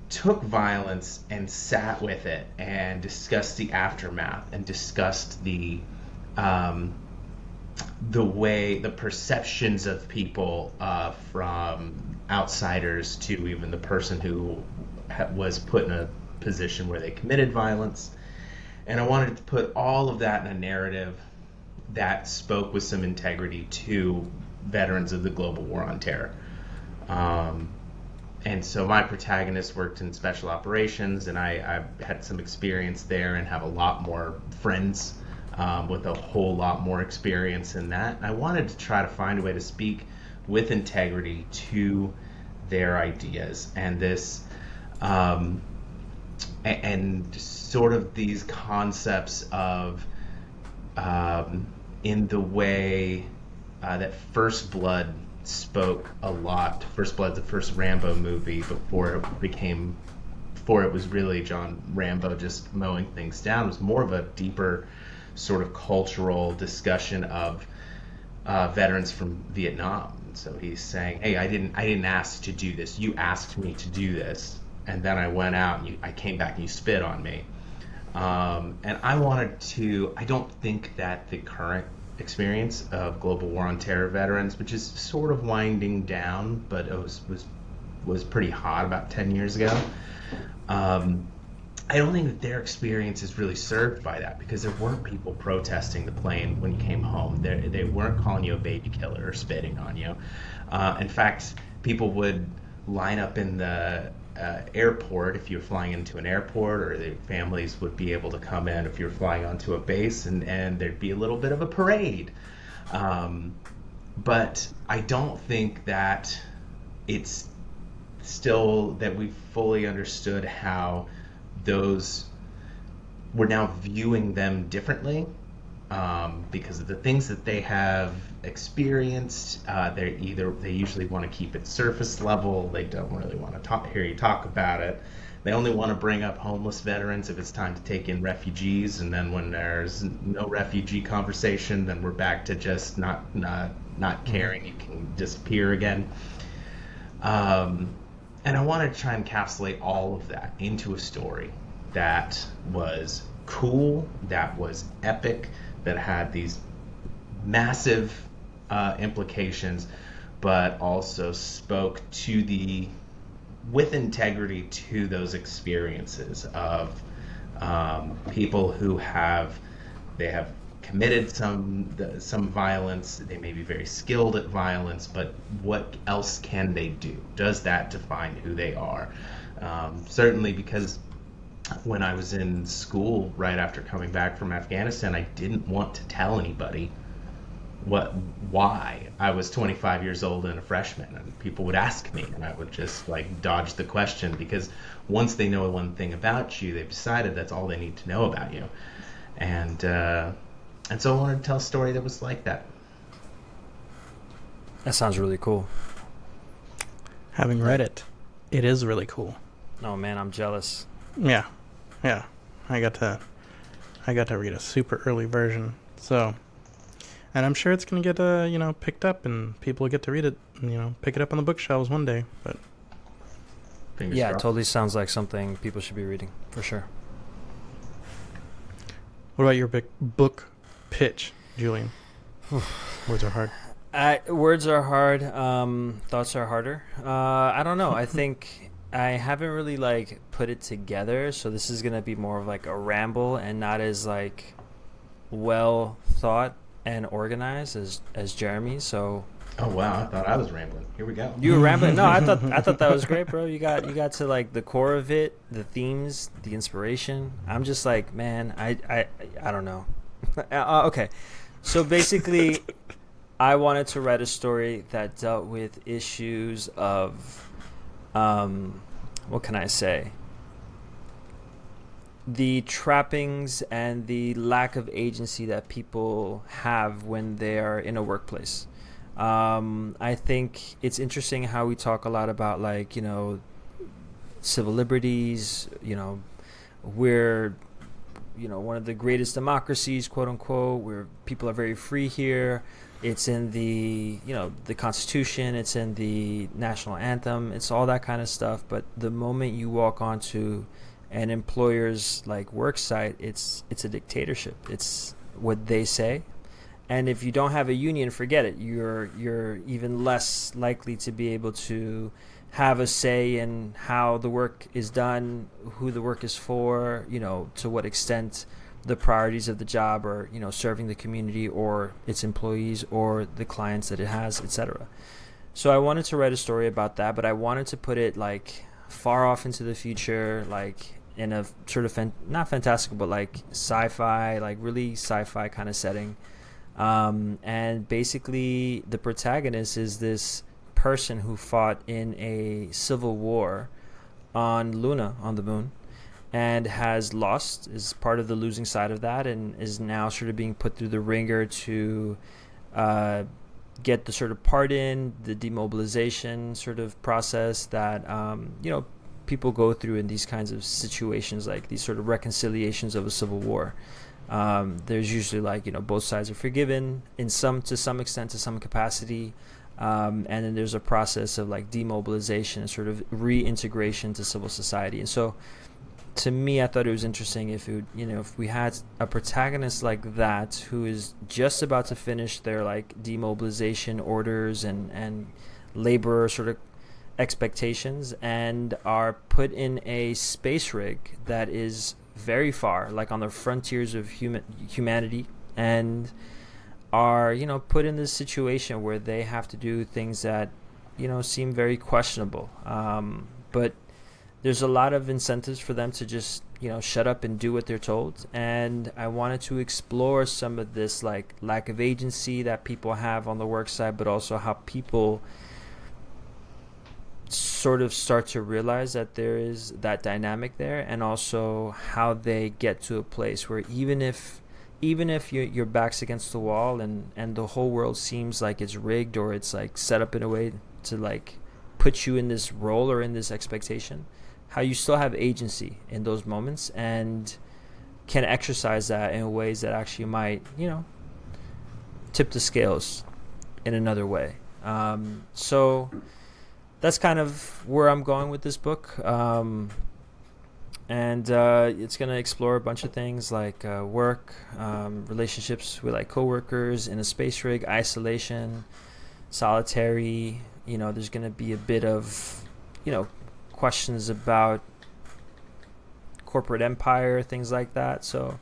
took violence and sat with it and discussed the aftermath and discussed the way, the perceptions of people, from outsiders to even the person who was put in a position where they committed violence. And I wanted to put all of that in a narrative that spoke with some integrity to veterans of the global war on terror. And so my protagonist worked in special operations, and I had some experience there and have a lot more friends with a whole lot more experience in that. I wanted to try to find a way to speak with integrity to their ideas, and this and sort of these concepts of in the way that First Blood spoke a lot. First Blood, the first Rambo movie, before it was really John Rambo just mowing things down. It was more of a deeper sort of cultural discussion of veterans from Vietnam. So he's saying, hey, I didn't ask to do this. You asked me to do this, and then I went out and I came back and you spit on me. And I don't think that the current experience of global war on terror veterans, which is sort of winding down, but it was pretty hot about 10 years ago. I don't think that their experience is really served by that, because there weren't people protesting the plane when you came home. They weren't calling you a baby killer or spitting on you. In fact, people would line up in the airport if you're flying into an airport, or the families would be able to come in if you're flying onto a base, and there'd be a little bit of a parade. But I don't think that it's still that we've fully understood how we're now viewing them differently, because of the things that they have experienced. They usually want to keep it surface level. They don't really want to hear you talk about it. They only want to bring up homeless veterans if it's time to take in refugees, and then when there's no refugee conversation, then we're back to just not caring. You can disappear again. And I wanted to try and encapsulate all of that into a story that was cool, that was epic, that had these massive implications, but also spoke with integrity to those experiences of people who have committed some violence. They may be very skilled at violence, but what else can they do? Does that define who they are? Certainly, because when I was in school right after coming back from Afghanistan, I didn't want to tell anybody why I was 25 years old and a freshman, and people would ask me, and I would just like dodge the question, because once they know one thing about you, they've decided that's all they need to know about you. And so I wanted to tell a story that was like that. That sounds really cool. Having read it, it is really cool. Oh man, I'm jealous. Yeah. I got to read a super early version. So, and I'm sure it's gonna get picked up, and people will get to read it, and pick it up on the bookshelves one day. But yeah, it totally sounds like something people should be reading for sure. What about your big book pitch, Julian? Words are hard. Words are hard. Thoughts are harder. I don't know. I think I haven't really like put it together, so this is gonna be more of like a ramble and not as like well thought and organized as Jeremy. So. Oh wow! I thought I was rambling. Here we go. You were rambling. No, I thought that was great, bro. You got to like the core of it, the themes, the inspiration. I'm just like, man, I don't know. Okay, so basically, I wanted to write a story that dealt with issues of, what can I say? The trappings and the lack of agency that people have when they are in a workplace. I think it's interesting how we talk a lot about like, civil liberties, we're, one of the greatest democracies, quote unquote, where people are very free here. It's in the, the Constitution, it's in the national anthem, it's all that kind of stuff. But the moment you walk onto an employer's like work site, it's a dictatorship. It's what they say. And if you don't have a union, forget it. You're even less likely to be able to have a say in how the work is done, who the work is for, to what extent the priorities of the job are, serving the community or its employees or the clients that it has, etc. So I wanted to write a story about that, but I wanted to put it like far off into the future, like in a sort of not fantastical, but like sci-fi, like really sci-fi kind of setting. And basically the protagonist is this person who fought in a civil war on Luna, on the moon, and has lost, is part of the losing side of that, and is now sort of being put through the ringer to get the sort of pardon, the demobilization sort of process that people go through in these kinds of situations, like these sort of reconciliations of a civil war. There's usually like, both sides are forgiven to some extent, to some capacity. And then there's a process of like demobilization and sort of reintegration to civil society. And so to me, I thought it was interesting if we had a protagonist like that who is just about to finish their like demobilization orders and labor sort of expectations, and are put in a space rig that is very far, like on the frontiers of humanity, and are put in this situation where they have to do things that seem very questionable, but there's a lot of incentives for them to just shut up and do what they're told. And I wanted to explore some of this like lack of agency that people have on the work side, but also how people sort of start to realize that there is that dynamic there, and also how they get to a place where even if your back's against the wall and the whole world seems like it's rigged, or it's like set up in a way to like put you in this role or in this expectation, how you still have agency in those moments and can exercise that in ways that actually might tip the scales in another way. So that's kind of where I'm going with this book. And it's going to explore a bunch of things like work, relationships with like coworkers in a space rig, isolation, solitary. There's going to be a bit of, questions about corporate empire, things like that. So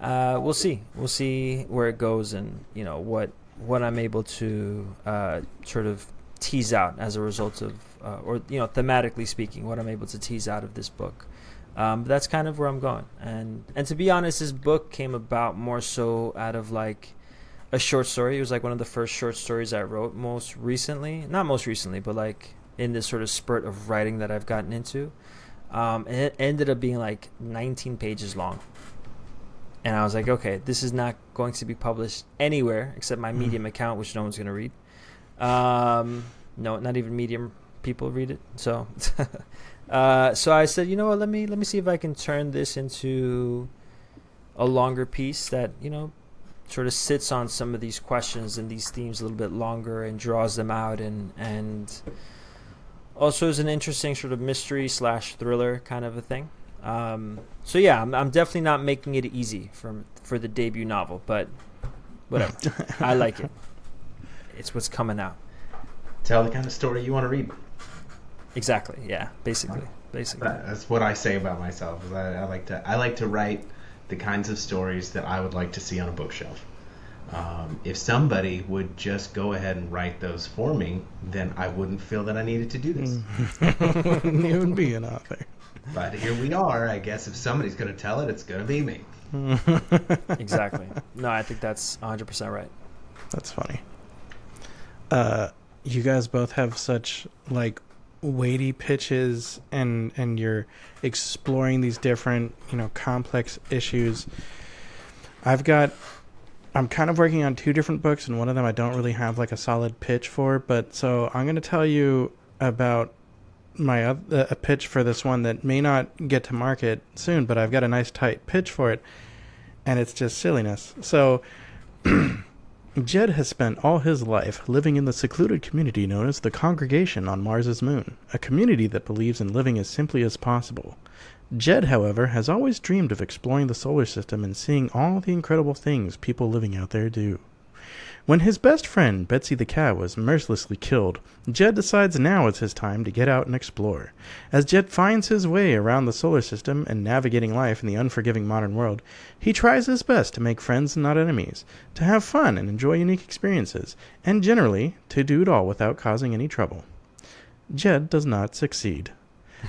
we'll see where it goes, and what I'm able to sort of tease out as a result of, or thematically speaking, what I'm able to tease out of this book. But that's kind of where I'm going. And to be honest, this book came about more so out of like a short story. It was like one of the first short stories I wrote not most recently, but like in this sort of spurt of writing that I've gotten into. And it ended up being like 19 pages long. And I was like, okay, this is not going to be published anywhere except my Medium account, which no one's going to read. No, not even Medium people read it. So so I said, let me see if I can turn this into a longer piece that sort of sits on some of these questions and these themes a little bit longer and draws them out, and also is an interesting sort of mystery / thriller kind of a thing. So yeah, I'm definitely not making it easy for the debut novel, but whatever. I like it. it's what's coming out. Tell the kind of story you want to read. Exactly. Yeah. Basically. That's what I say about myself. Is I like to write the kinds of stories that I would like to see on a bookshelf. If somebody would just go ahead and write those for me, then I wouldn't feel that I needed to do this. You would be an author. But here we are. I guess if somebody's going to tell it, it's going to be me. Exactly. No, I think that's 100% right. That's funny. You guys both have such like weighty pitches, and you're exploring these different, complex issues. I'm kind of working on 2 different books, and one of them I don't really have like a solid pitch for, but so I'm going to tell you about a pitch for this one that may not get to market soon, but I've got a nice tight pitch for it, and it's just silliness. So Jed has spent all his life living in the secluded community known as the Congregation on Mars's moon, a community that believes in living as simply as possible. Jed, however, has always dreamed of exploring the solar system and seeing all the incredible things people living out there do. When his best friend, Betsy the cat, was mercilessly killed, Jed decides now is his time to get out and explore. As Jed finds his way around the solar system and navigating life in the unforgiving modern world, he tries his best to make friends and not enemies, to have fun and enjoy unique experiences, and generally, to do it all without causing any trouble. Jed does not succeed.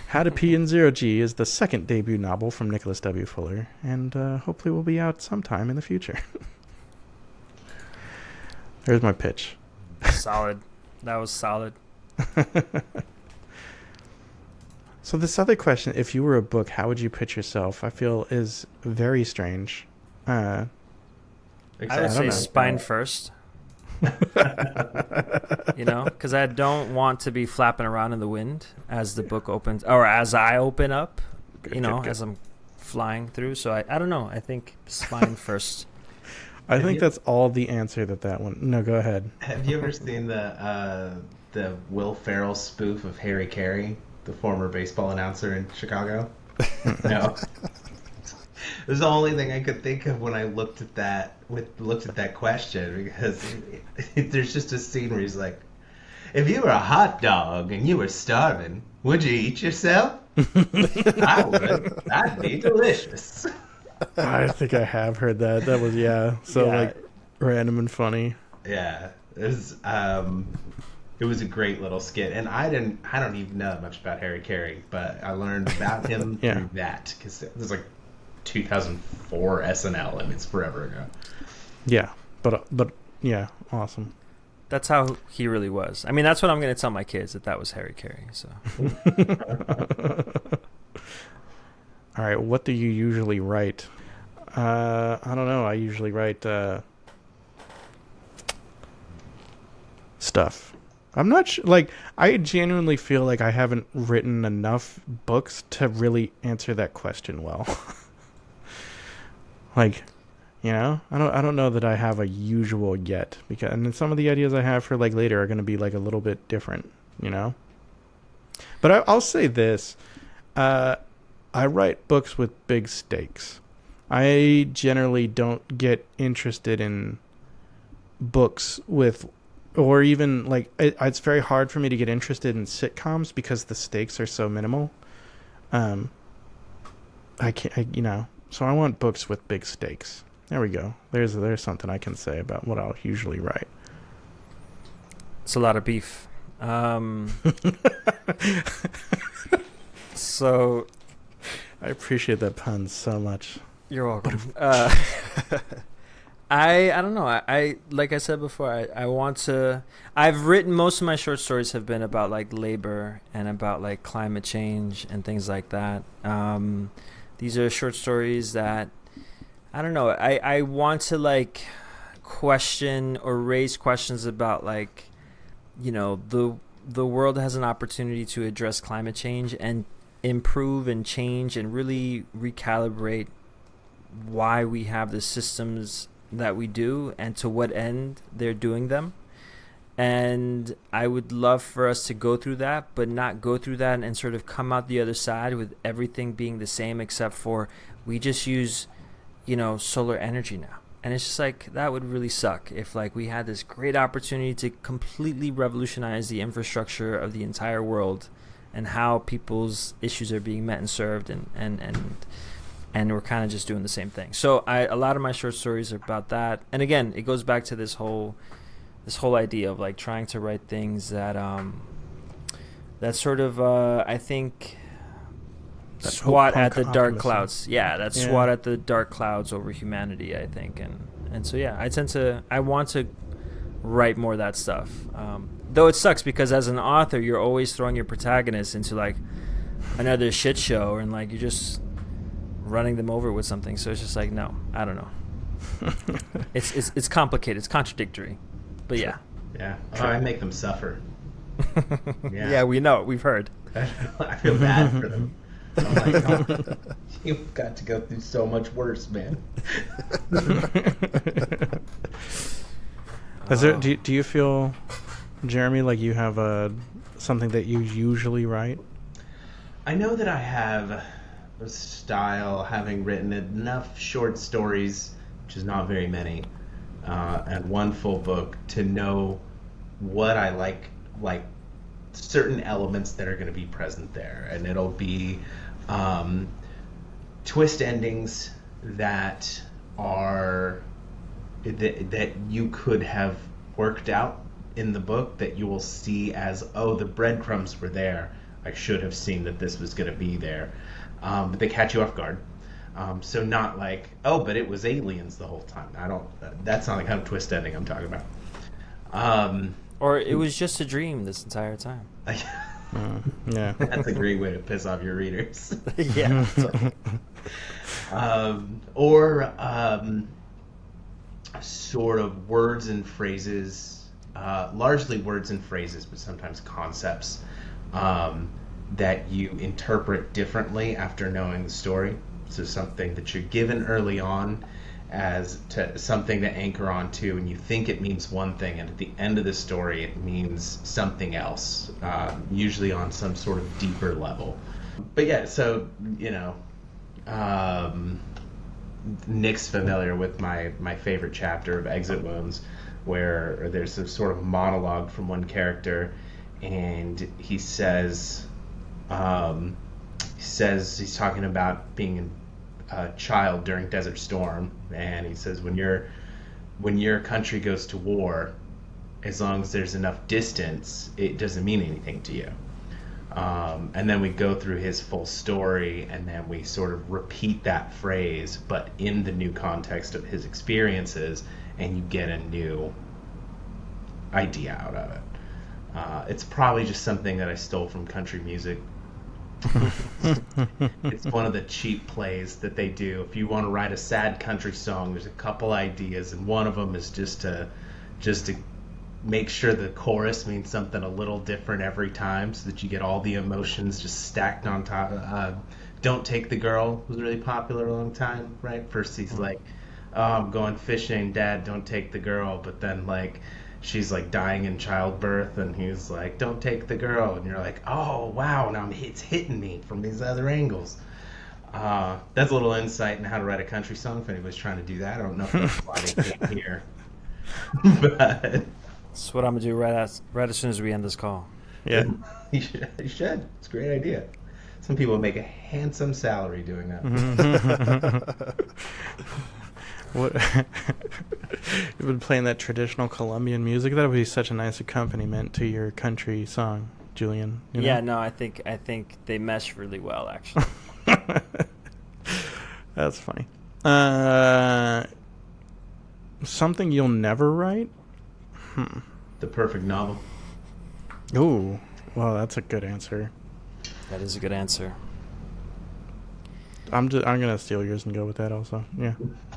How to Pee in Zero G is the second debut novel from Nicholas W. Fuller, and hopefully will be out sometime in the future. There's my pitch. Solid. That was solid. So this other question, if you were a book, how would you pitch yourself? I feel is very strange. I would say spine first. Because I don't want to be flapping around in the wind as the book opens, or as I open up, good. As I'm flying through. So I don't know. I think spine first. I think that's all the answer that one. No, go ahead. Have you ever seen the Will Ferrell spoof of Harry Carey, the former baseball announcer in Chicago? No. It was the only thing I could think of when I looked at that question, because there's just a scene where he's like, if you were a hot dog and you were starving, would you eat yourself? I would. That'd be delicious. I think I have heard that. That was, like random and funny. Yeah. It was a great little skit, and I don't even know much about Harry Carey, but I learned about him through that, because it was like 2004 SNL, and it's forever ago. Yeah, but yeah, awesome. That's how he really was. I mean, that's what I'm going to tell my kids, that was Harry Carey. So. All right, what do you usually write? I don't know. I usually write stuff. I'm not sure. Like, I genuinely feel like I haven't written enough books to really answer that question well. Like, I don't know that I have a usual yet, because and then some of the ideas I have for like later are going to be like a little bit different, But I'll say this: I write books with big stakes. I generally don't get interested in books with, or even like it's very hard for me to get interested in sitcoms because the stakes are so minimal. I can't, so I want books with big stakes. There we go. There's something I can say about what I'll usually write. It's a lot of beef. So I appreciate that pun so much. You're welcome. I don't know. I like I said before, I want to. I've written, most of my short stories have been about like labor and about like climate change and things like that. These are short stories that I don't know. I want to like question or raise questions about like, the world has an opportunity to address climate change and improve and change and really recalibrate why we have the systems that we do and to what end they're doing them. And I would love for us to go through that, but not go through that and sort of come out the other side with everything being the same, except for we just use, solar energy now. And it's just like, that would really suck if like we had this great opportunity to completely revolutionize the infrastructure of the entire world and how people's issues are being met and served, and we're kind of just doing the same thing. So a lot of my short stories are about that. And again, it goes back to this whole idea of like trying to write things that that sort of I think That swat at the Hopepunk dark optimism. clouds. Yeah, that Yeah. swat at the dark clouds over humanity, I think. And so yeah, I want to write more of that stuff. Though it sucks because as an author, you're always throwing your protagonist into like another shit show, and like you're just running them over with something. So it's just like, no, I don't know. It's complicated. It's contradictory. But yeah. Yeah. Oh, I make them suffer. Yeah, we know. We've heard. I feel bad for them. I'm like, oh, you've got to go through so much worse, man. Do you feel, Jeremy, like you have something that you usually write? I know that I have a style, having written enough short stories, which is not very many, and one full book, to know what I like certain elements that are going to be present there. And it'll be twist endings that are that you could have worked out in the book, that you will see as, oh, the breadcrumbs were there, I should have seen that this was going to be there, but they catch you off guard. So not like, oh, but it was aliens the whole time. That's not the kind of twist ending I'm talking about. Or it was just a dream this entire time. Yeah. That's a great way to piss off your readers. Yeah. Or sort of words and phrases, largely words and phrases, but sometimes concepts that you interpret differently after knowing the story. So something that you're given early on as to something to anchor onto, and you think it means one thing, and at the end of the story it means something else, usually on some sort of deeper level. But yeah, so Nick's familiar with my favorite chapter of Exit Wounds, where there's a sort of monologue from one character, and he says he's talking about being a child during Desert Storm, and he says when your country goes to war, as long as there's enough distance, it doesn't mean anything to you. And then we go through his full story, and then we sort of repeat that phrase, but in the new context of his experiences, and you get a new idea out of it. It's probably just something that I stole from country music. It's one of the cheap plays that they do. If you want to write a sad country song, there's a couple ideas, and one of them is just to make sure the chorus means something a little different every time, so that you get all the emotions just stacked on top. Don't Take the Girl was really popular a long time, right? First he's like, oh, I'm going fishing, Dad, don't take the girl. But then like she's like dying in childbirth, and he's like, don't take the girl. And you're like, oh wow, now it's hitting me from these other angles. That's a little insight in how to write a country song if anybody's trying to do that. I don't know if that's why they came here. But That's what I'm gonna do right as soon as we end this call. Yeah. you should. It's a great idea. Some people make a handsome salary doing that. What? You've been playing that traditional Colombian music. That would be such a nice accompaniment to your country song, Julian. You know? Yeah, no, I think they mesh really well, actually. That's funny. Something you'll never write? The perfect novel. Ooh, well, that's a good answer. That is a good answer. I'm gonna steal yours and go with that also. Yeah,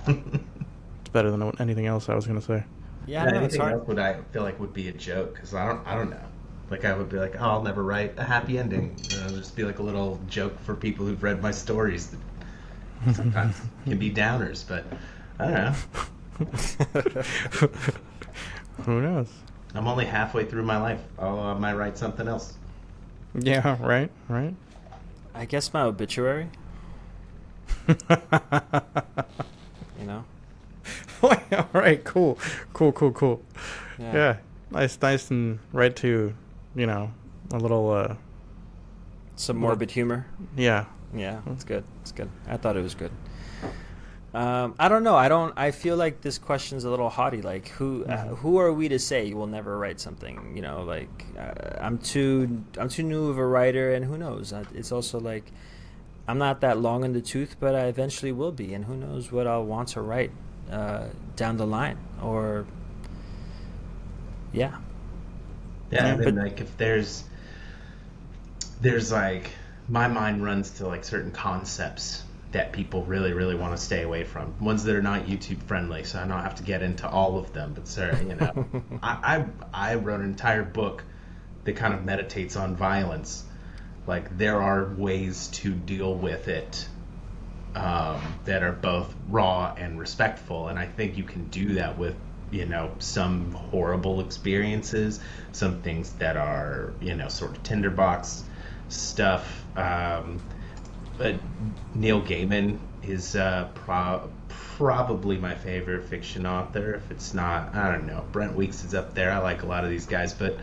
it's better than anything else I was gonna say. Yeah, no, it's anything hard. else would I feel like would be a joke, because I don't know. Like I would be like, oh, I'll never write a happy ending. It'll just be like a little joke for people who've read my stories that sometimes can be downers, but I don't know. Who knows? I'm only halfway through my life. I might write something else. Yeah, right. I guess my obituary. You know? All right, cool. Yeah, nice and right to, a little. Some morbid humor. Yeah. Yeah, it's good. It's good. I thought it was good. I don't know. I feel like this question's a little haughty. Like, who are we to say you will never write something? I'm too new of a writer, and who knows? It's also like, I'm not that long in the tooth, but I eventually will be, and who knows what I'll want to write down the line, or yeah. Yeah, but like if there's like, my mind runs to like certain concepts that people really, really want to stay away from. Ones that are not YouTube friendly, so I don't have to get into all of them. But sir, I wrote an entire book that kind of meditates on violence. Like, there are ways to deal with it that are both raw and respectful, and I think you can do that with some horrible experiences, some things that are sort of tinderbox stuff. But Neil Gaiman is probably my favorite fiction author. If it's not, I don't know. Brent Weeks is up there. I like a lot of these guys, but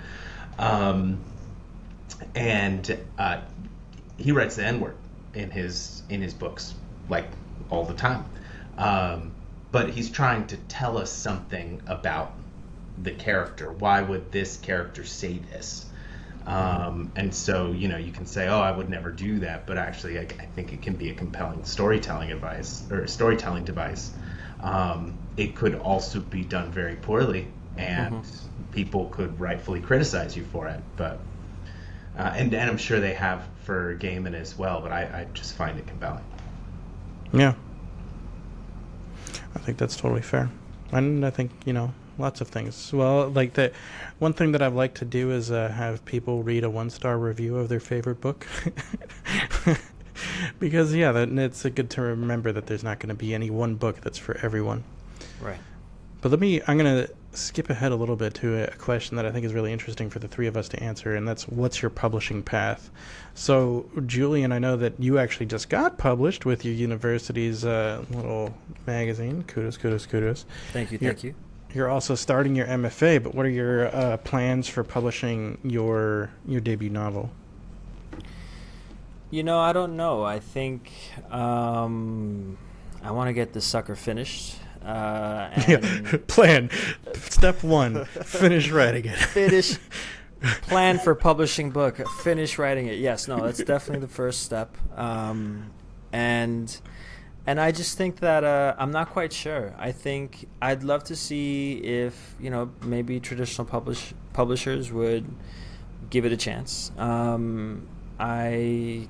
he writes the N-word in his books, like, all the time. But he's trying to tell us something about the character. Why would this character say this? And so, you can say, oh, I would never do that, but actually I think it can be a compelling storytelling device. It could also be done very poorly, and people could rightfully criticize you for it, but and I'm sure they have for Gaiman as well, but I just find it compelling. Yeah, I think that's totally fair. And I think, lots of things. Well, like, the one thing that I've liked to do is have people read a 1-star review of their favorite book. Because, it's good to remember that there's not going to be any one book that's for everyone. Right. But I'm going to skip ahead a little bit to a question that I think is really interesting for the three of us to answer, and that's, what's your publishing path? So, Julian, I know that you actually just got published with your university's little magazine. Kudos. Thank you. You're also starting your MFA, but what are your plans for publishing your debut novel? I don't know. I think I want to get this sucker finished. Plan. Step 1, finish writing it. Plan for publishing book. Finish writing it. Yes, no, that's definitely the first step. And I just think that I'm not quite sure. I think I'd love to see if, maybe traditional publishers would give it a chance. I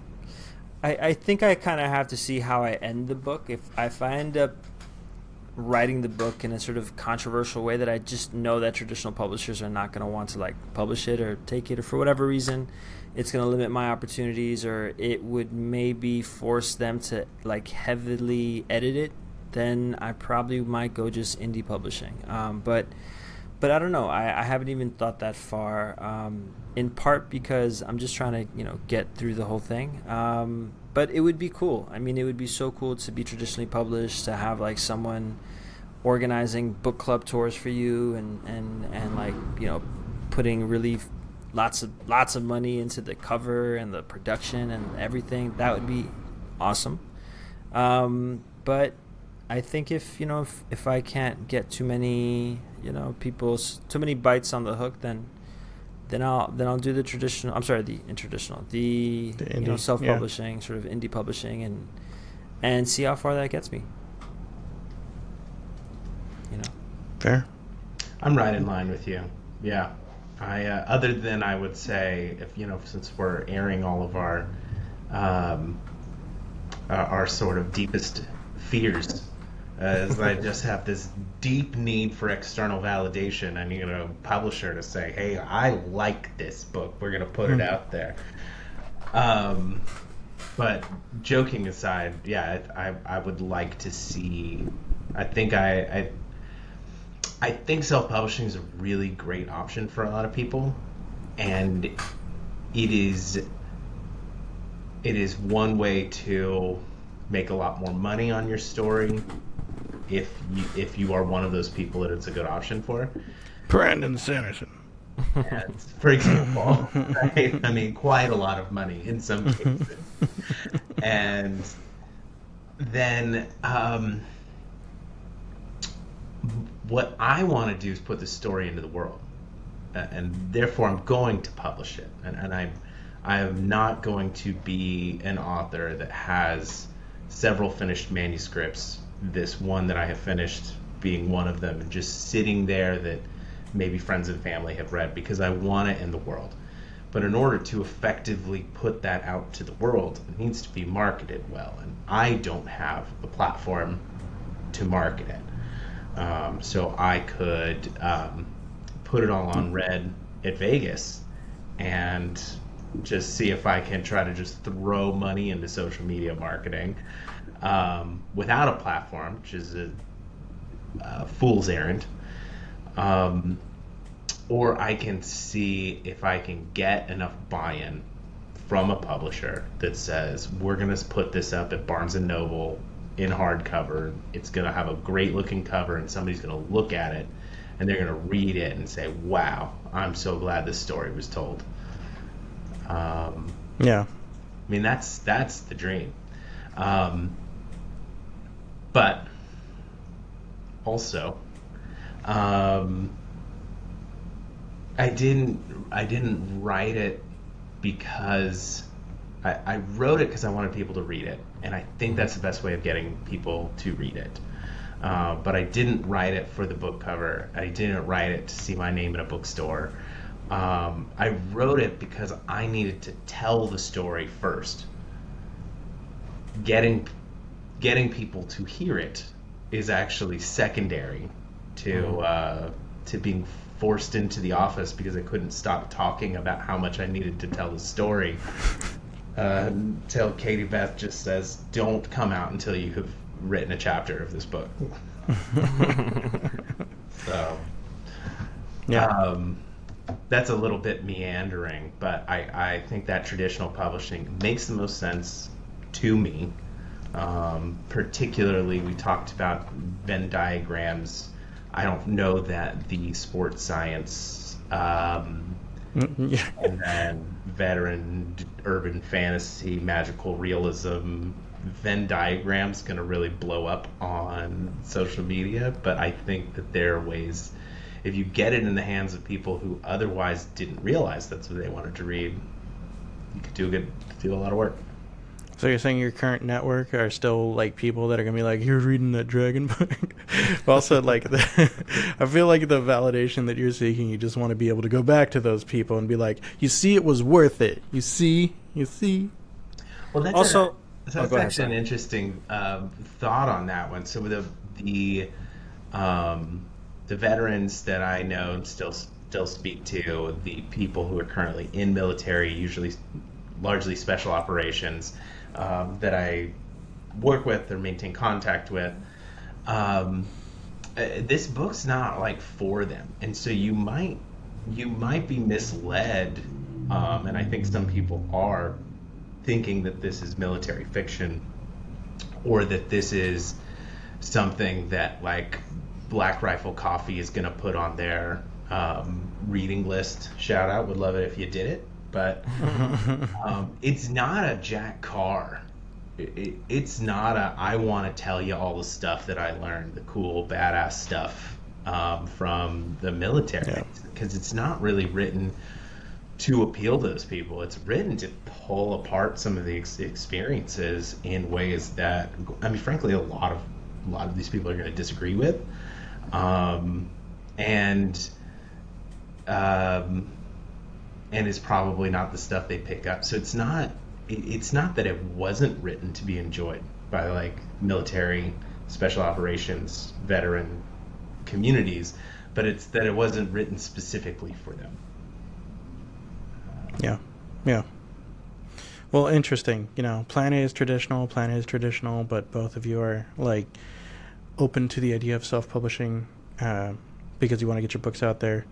think I kind of have to see how I end the book. If I end up writing the book in a sort of controversial way that I just know that traditional publishers are not going to want to, like, publish it or take it, or for whatever reason it's going to limit my opportunities, or it would maybe force them to, like, heavily edit it, then I probably might go just indie publishing. But I don't know. I haven't even thought that far, in part because I'm just trying to, get through the whole thing. But it would be cool. I mean, it would be so cool to be traditionally published, to have, like, someone organizing book club tours for you and like, putting really lots of money into the cover and the production and everything. That would be awesome. But I think if I can't get too many, too many bites on the hook, then I'll do the traditional. I'm sorry, the intraditional, the indie, self-publishing, sort of indie publishing, and see how far that gets me. Fair. I'm right in line with you. Yeah. I other than I would say, if since we're airing all of our sort of deepest fears, as I just have this deep need for external validation. I need a publisher to say, hey, I like this book. We're going to put it out there. But joking aside, yeah, I would like to see, I think self-publishing is a really great option for a lot of people, and it is one way to make a lot more money on your story, if you are one of those people that it's a good option for. Brandon Sanderson. And, for example, right? I mean, quite a lot of money in some cases. And then what I want to do is put the story into the world, and therefore I'm going to publish it. And I'm not going to be an author that has several finished manuscripts, this one that I have finished being one of them, and just sitting there that maybe friends and family have read, because I want it in the world. But in order to effectively put that out to the world, it needs to be marketed well, and I don't have a platform to market it. So I could put it all on Red at Vegas and just see if I can try to just throw money into social media marketing without a platform, which is a fool's errand. Or I can see if I can get enough buy-in from a publisher that says, we're going to put this up at Barnes & Noble in hardcover. It's going to have a great looking cover, and somebody's going to look at it and they're going to read it and say, wow, I'm so glad this story was told. Yeah. I mean, that's the dream. But also, I didn't write it because I wrote it because I wanted people to read it, and I think that's the best way of getting people to read it. But I didn't write it for the book cover. I didn't write it to see my name in a bookstore. I wrote it because I needed to tell the story first. Getting people to hear it is actually secondary to being forced into the office because I couldn't stop talking about how much I needed to tell the story until Katie Beth just says, don't come out until you have written a chapter of this book. So Yeah. That's a little bit meandering, but I think that traditional publishing makes the most sense to me. Particularly, we talked about Venn diagrams. I don't know that the sports science and then veteran urban fantasy magical realism Venn diagram's going to really blow up on social media, but I think that there are ways, if you get it in the hands of people who otherwise didn't realize that's what they wanted to read, you could do a lot of work. So you're saying your current network are still like people that are gonna be like, you're reading that dragon book? Also, like, I feel like the validation that you're seeking, you just want to be able to go back to those people and be like, you see, it was worth it. You see. Well, that's also that's actually an interesting thought on that one. So the veterans that I know and still speak to, the people who are currently in military, usually largely special operations, that I work with or maintain contact with, this book's not like for them, and so you might be misled, and I think some people are thinking that this is military fiction, or that this is something that like Black Rifle Coffee is going to put on their reading list. Shout out, would love it if you did it. But it's not a Jack Carr. It's not a I want to tell you all the stuff that I learned, the cool, badass stuff from the military. Because it's not really written to appeal to those people. It's written to pull apart some of the experiences in ways that, I mean, frankly, a lot of these people are going to disagree with. And is probably not the stuff they pick up. So it's not that it wasn't written to be enjoyed by like military, special operations, veteran communities, but it's that it wasn't written specifically for them. Yeah. Well, interesting. Plan A is traditional, but both of you are like open to the idea of self-publishing because you want to get your books out there.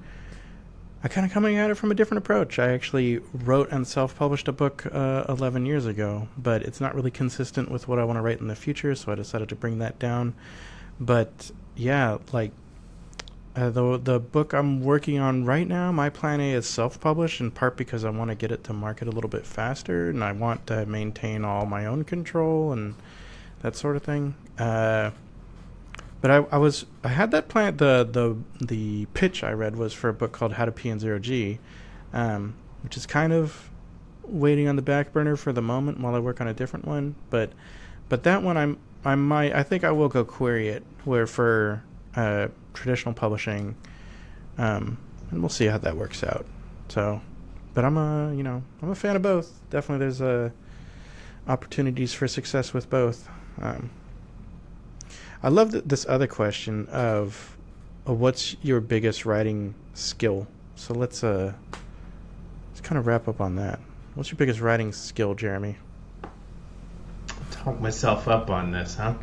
I kind of coming at it from a different approach. I actually wrote and self-published a book 11 years ago, but it's not really consistent with what I want to write in the future, so I decided to bring that down. But yeah, like the book I'm working on right now, my plan A is self-published, in part because I want to get it to market a little bit faster, and I want to maintain all my own control and that sort of thing. But I had that plan. The pitch I read was for a book called How to P in Zero G, which is kind of waiting on the back burner for the moment while I work on a different one. But that one I think I will go query it where for traditional publishing, and we'll see how that works out. So, but I'm a fan of both. Definitely, there's opportunities for success with both. I love this other question of what's your biggest writing skill. So let's kind of wrap up on that. What's your biggest writing skill, Jeremy? Talk myself up on this, huh?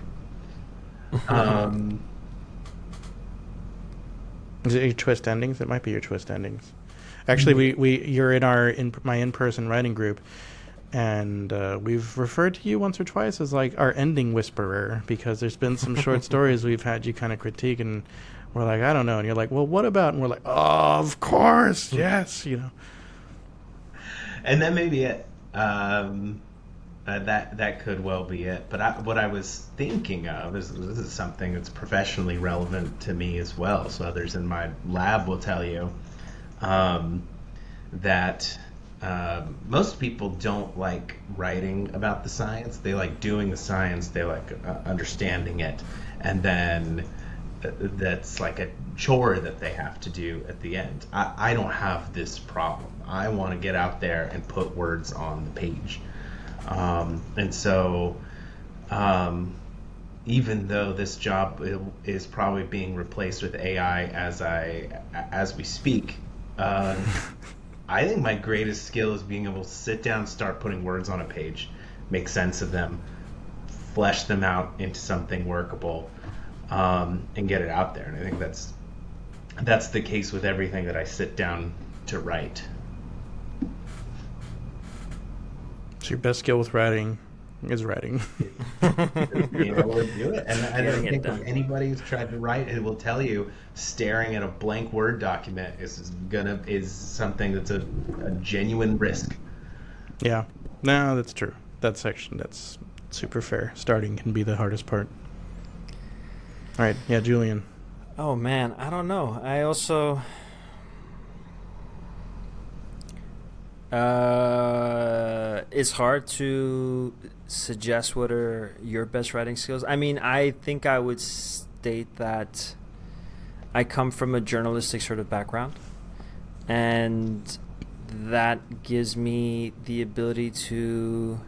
Is it your twist endings? It might be your twist endings. Actually, you're in my in-person writing group, and we've referred to you once or twice as like our ending whisperer, because there's been some short stories we've had you kind of critique, and we're like, I don't know, and you're like, well, what about? And we're like, oh, of course, yes, And that may be it. That could well be it. But what I was thinking of is this is something that's professionally relevant to me as well. So others in my lab will tell you that most people don't like writing about the science. They like doing the science. They like understanding it, and then that's like a chore that they have to do at the end. I don't have this problem. I want to get out there and put words on the page. And so, even though this job is probably being replaced with AI as we speak, I think my greatest skill is being able to sit down, start putting words on a page, make sense of them, flesh them out into something workable, and get it out there. And I think that's the case with everything that I sit down to write. So your best skill with writing is writing. Being able to do it. And I don't think if anybody who's tried to write, it will tell you staring at a blank Word document is something that's a genuine risk. Yeah. No, that's true. That's super fair. Starting can be the hardest part. All right. Yeah, Julian. Oh, man. I don't know. I also... it's hard to suggest what are your best writing skills. I mean, I think I would state that I come from a journalistic sort of background, and that gives me the ability to...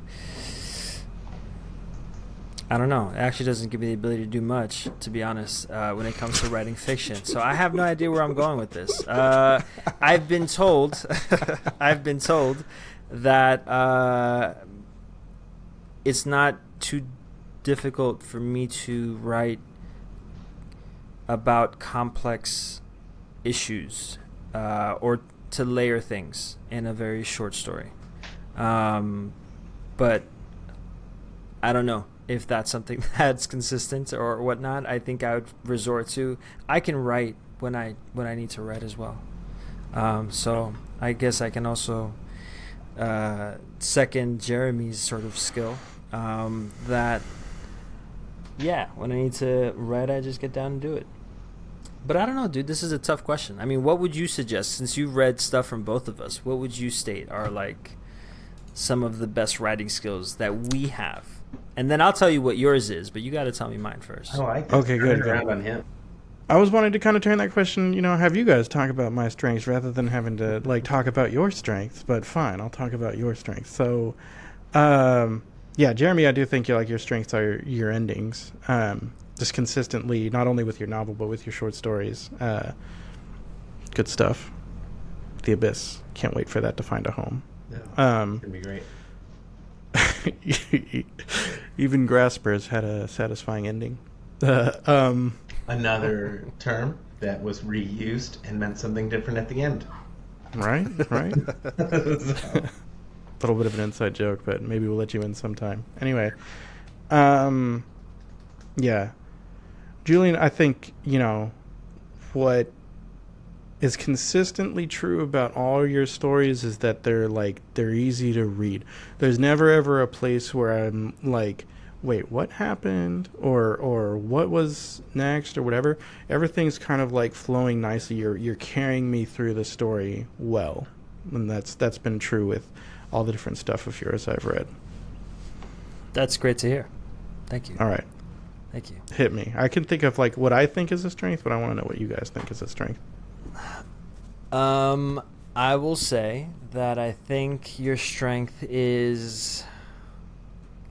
I don't know. It actually doesn't give me the ability to do much, to be honest, when it comes to writing fiction. So I have no idea where I'm going with this. I've been told that it's not too difficult for me to write about complex issues or to layer things in a very short story. But I don't know if that's something that's consistent or whatnot. I think I would resort to, I can write when I need to write as well. So I guess I can also second Jeremy's sort of skill, that when I need to write, I just get down and do it. But I don't know, dude, this is a tough question. I mean, what would you suggest, since you've read stuff from both of us, what would you state are like some of the best writing skills that we have? And then I'll tell you what yours is, but you got to tell me mine first. Oh, I okay, good. Around on him. I was wanting to kind of turn that question, have you guys talk about my strengths rather than having to like talk about your strengths. But fine, I'll talk about your strengths. So, Jeremy, I do think your strengths are your endings. Just consistently, not only with your novel but with your short stories. Good stuff. The Abyss. Can't wait for that to find a home. No, it's gonna be great. Even Graspers had a satisfying ending. Another term that was reused and meant something different at the end. Right. A little bit of an inside joke, but maybe we'll let you in sometime. Anyway, Julian, I think, what is consistently true about all your stories is that they're easy to read. There's never ever a place where I'm like, wait, what happened, or what was next, or whatever. Everything's kind of like flowing nicely. You're carrying me through the story well, and that's been true with all the different stuff of yours I've read. That's great to hear. Thank you. All right, thank you. hit me. I can think of like what I think is a strength, but I want to know what you guys think is a strength. I will say that I think your strength is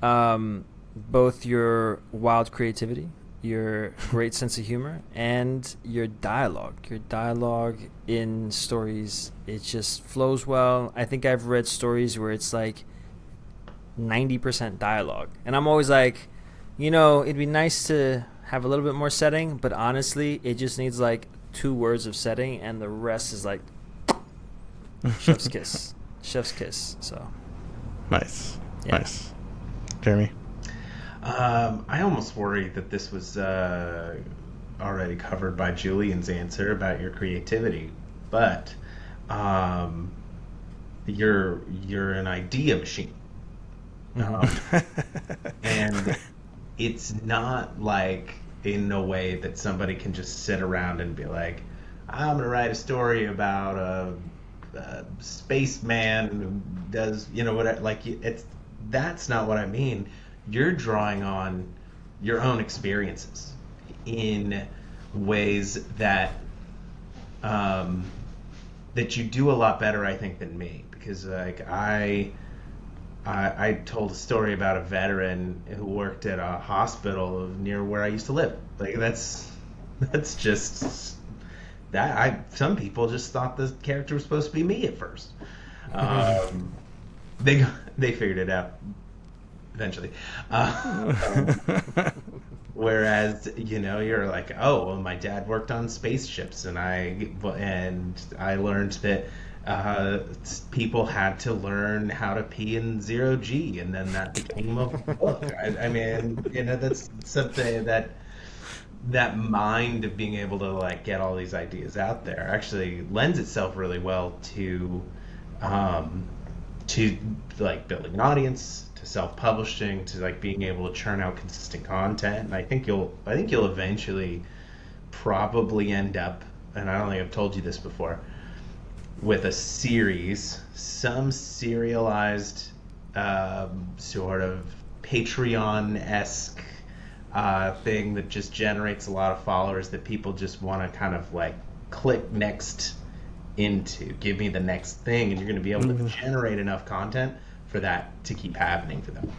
both your wild creativity, your great sense of humor, and your dialogue. Your dialogue in stories, it just flows well. I think I've read stories where it's like 90% dialogue, and I'm always like, it'd be nice to have a little bit more setting, but honestly, it just needs like 2 words of setting, and the rest is like chef's kiss. So Nice. yeah. Nice. Jeremy? I almost worry that this was already covered by Julian's answer about your creativity, but you're an idea machine, and it's not like in a way that somebody can just sit around and be like, I'm gonna write a story about a spaceman who does whatever. Like, that's not what I mean. You're drawing on your own experiences in ways that that you do a lot better, I think, than me, because like I told a story about a veteran who worked at a hospital near where I used to live. Like, that's just that. Some people just thought the character was supposed to be me at first. They figured it out eventually. Whereas, you're like, oh, well, my dad worked on spaceships, and I learned that people had to learn how to pee in 0G, and then that became a book. I mean, that's something that mind of being able to like get all these ideas out there actually lends itself really well to like building an audience, to self-publishing, to like being able to churn out consistent content. And I think you'll eventually probably end up, and I don't think I've told you this before, with a series, some serialized sort of Patreon-esque thing that just generates a lot of followers that people just want to kind of like click next into. Give me the next thing, and you're going to be able to generate enough content for that to keep happening for them.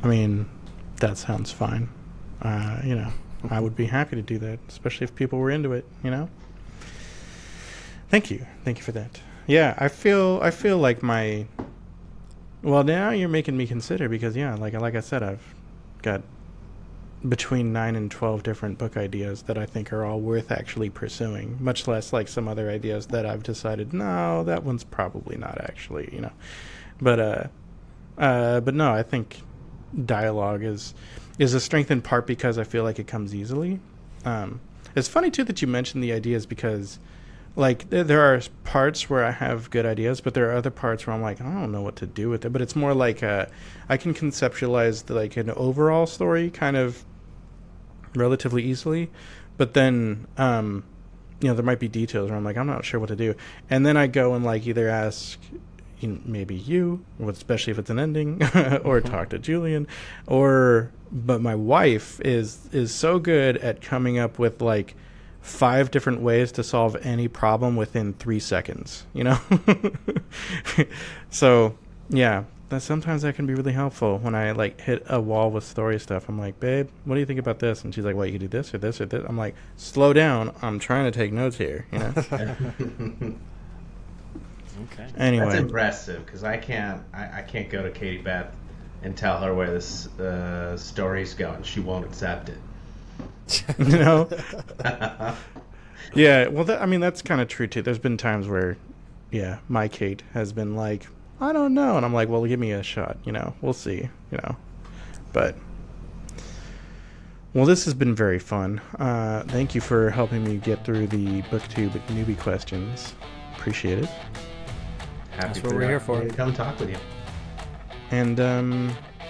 I mean, that sounds fine. I would be happy to do that, especially if people were into it, Thank you for that. Yeah, I feel like well, now you're making me consider, because like I said, I've got between 9 and 12 different book ideas that I think are all worth actually pursuing, much less like some other ideas that I've decided, no, that one's probably not actually, But no, I think dialogue is a strength in part because I feel like it comes easily. It's funny too that you mentioned the ideas, because like there are parts where I have good ideas, but there are other parts where I'm like, I don't know what to do with it. But it's more like I can conceptualize like an overall story kind of relatively easily, but then there might be details where I'm like, I'm not sure what to do, and then I go and like either ask maybe you, especially if it's an ending, or talk to Julian, but my wife is so good at coming up with like 5 different ways to solve any problem within 3 seconds, So yeah, sometimes that can be really helpful when I like hit a wall with story stuff. I'm like, babe, what do you think about this? And she's like, well, you could do this or this or this. I'm like, slow down, I'm trying to take notes here, Okay. Anyway, That's impressive, because I can't go to Katie Beth and tell her where this story's going. She won't accept it. Yeah, well, that's kind of true too. There's been times where, my Kate has been like, I don't know, and I'm like, well, give me a shot, we'll see, but Well, this has been very fun. Thank you for helping me get through the Booktube Newbie questions. Appreciate it. Happy That's what we're here for. to come talk with you. And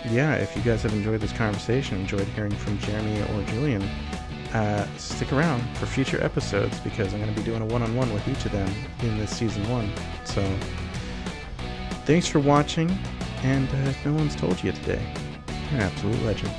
yeah, if you guys have enjoyed this conversation, enjoyed hearing from Jeremy or Julian, stick around for future episodes because I'm going to be doing a one-on-one with each of them in this season 1. So thanks for watching, and if no one's told you today, you're an absolute legend.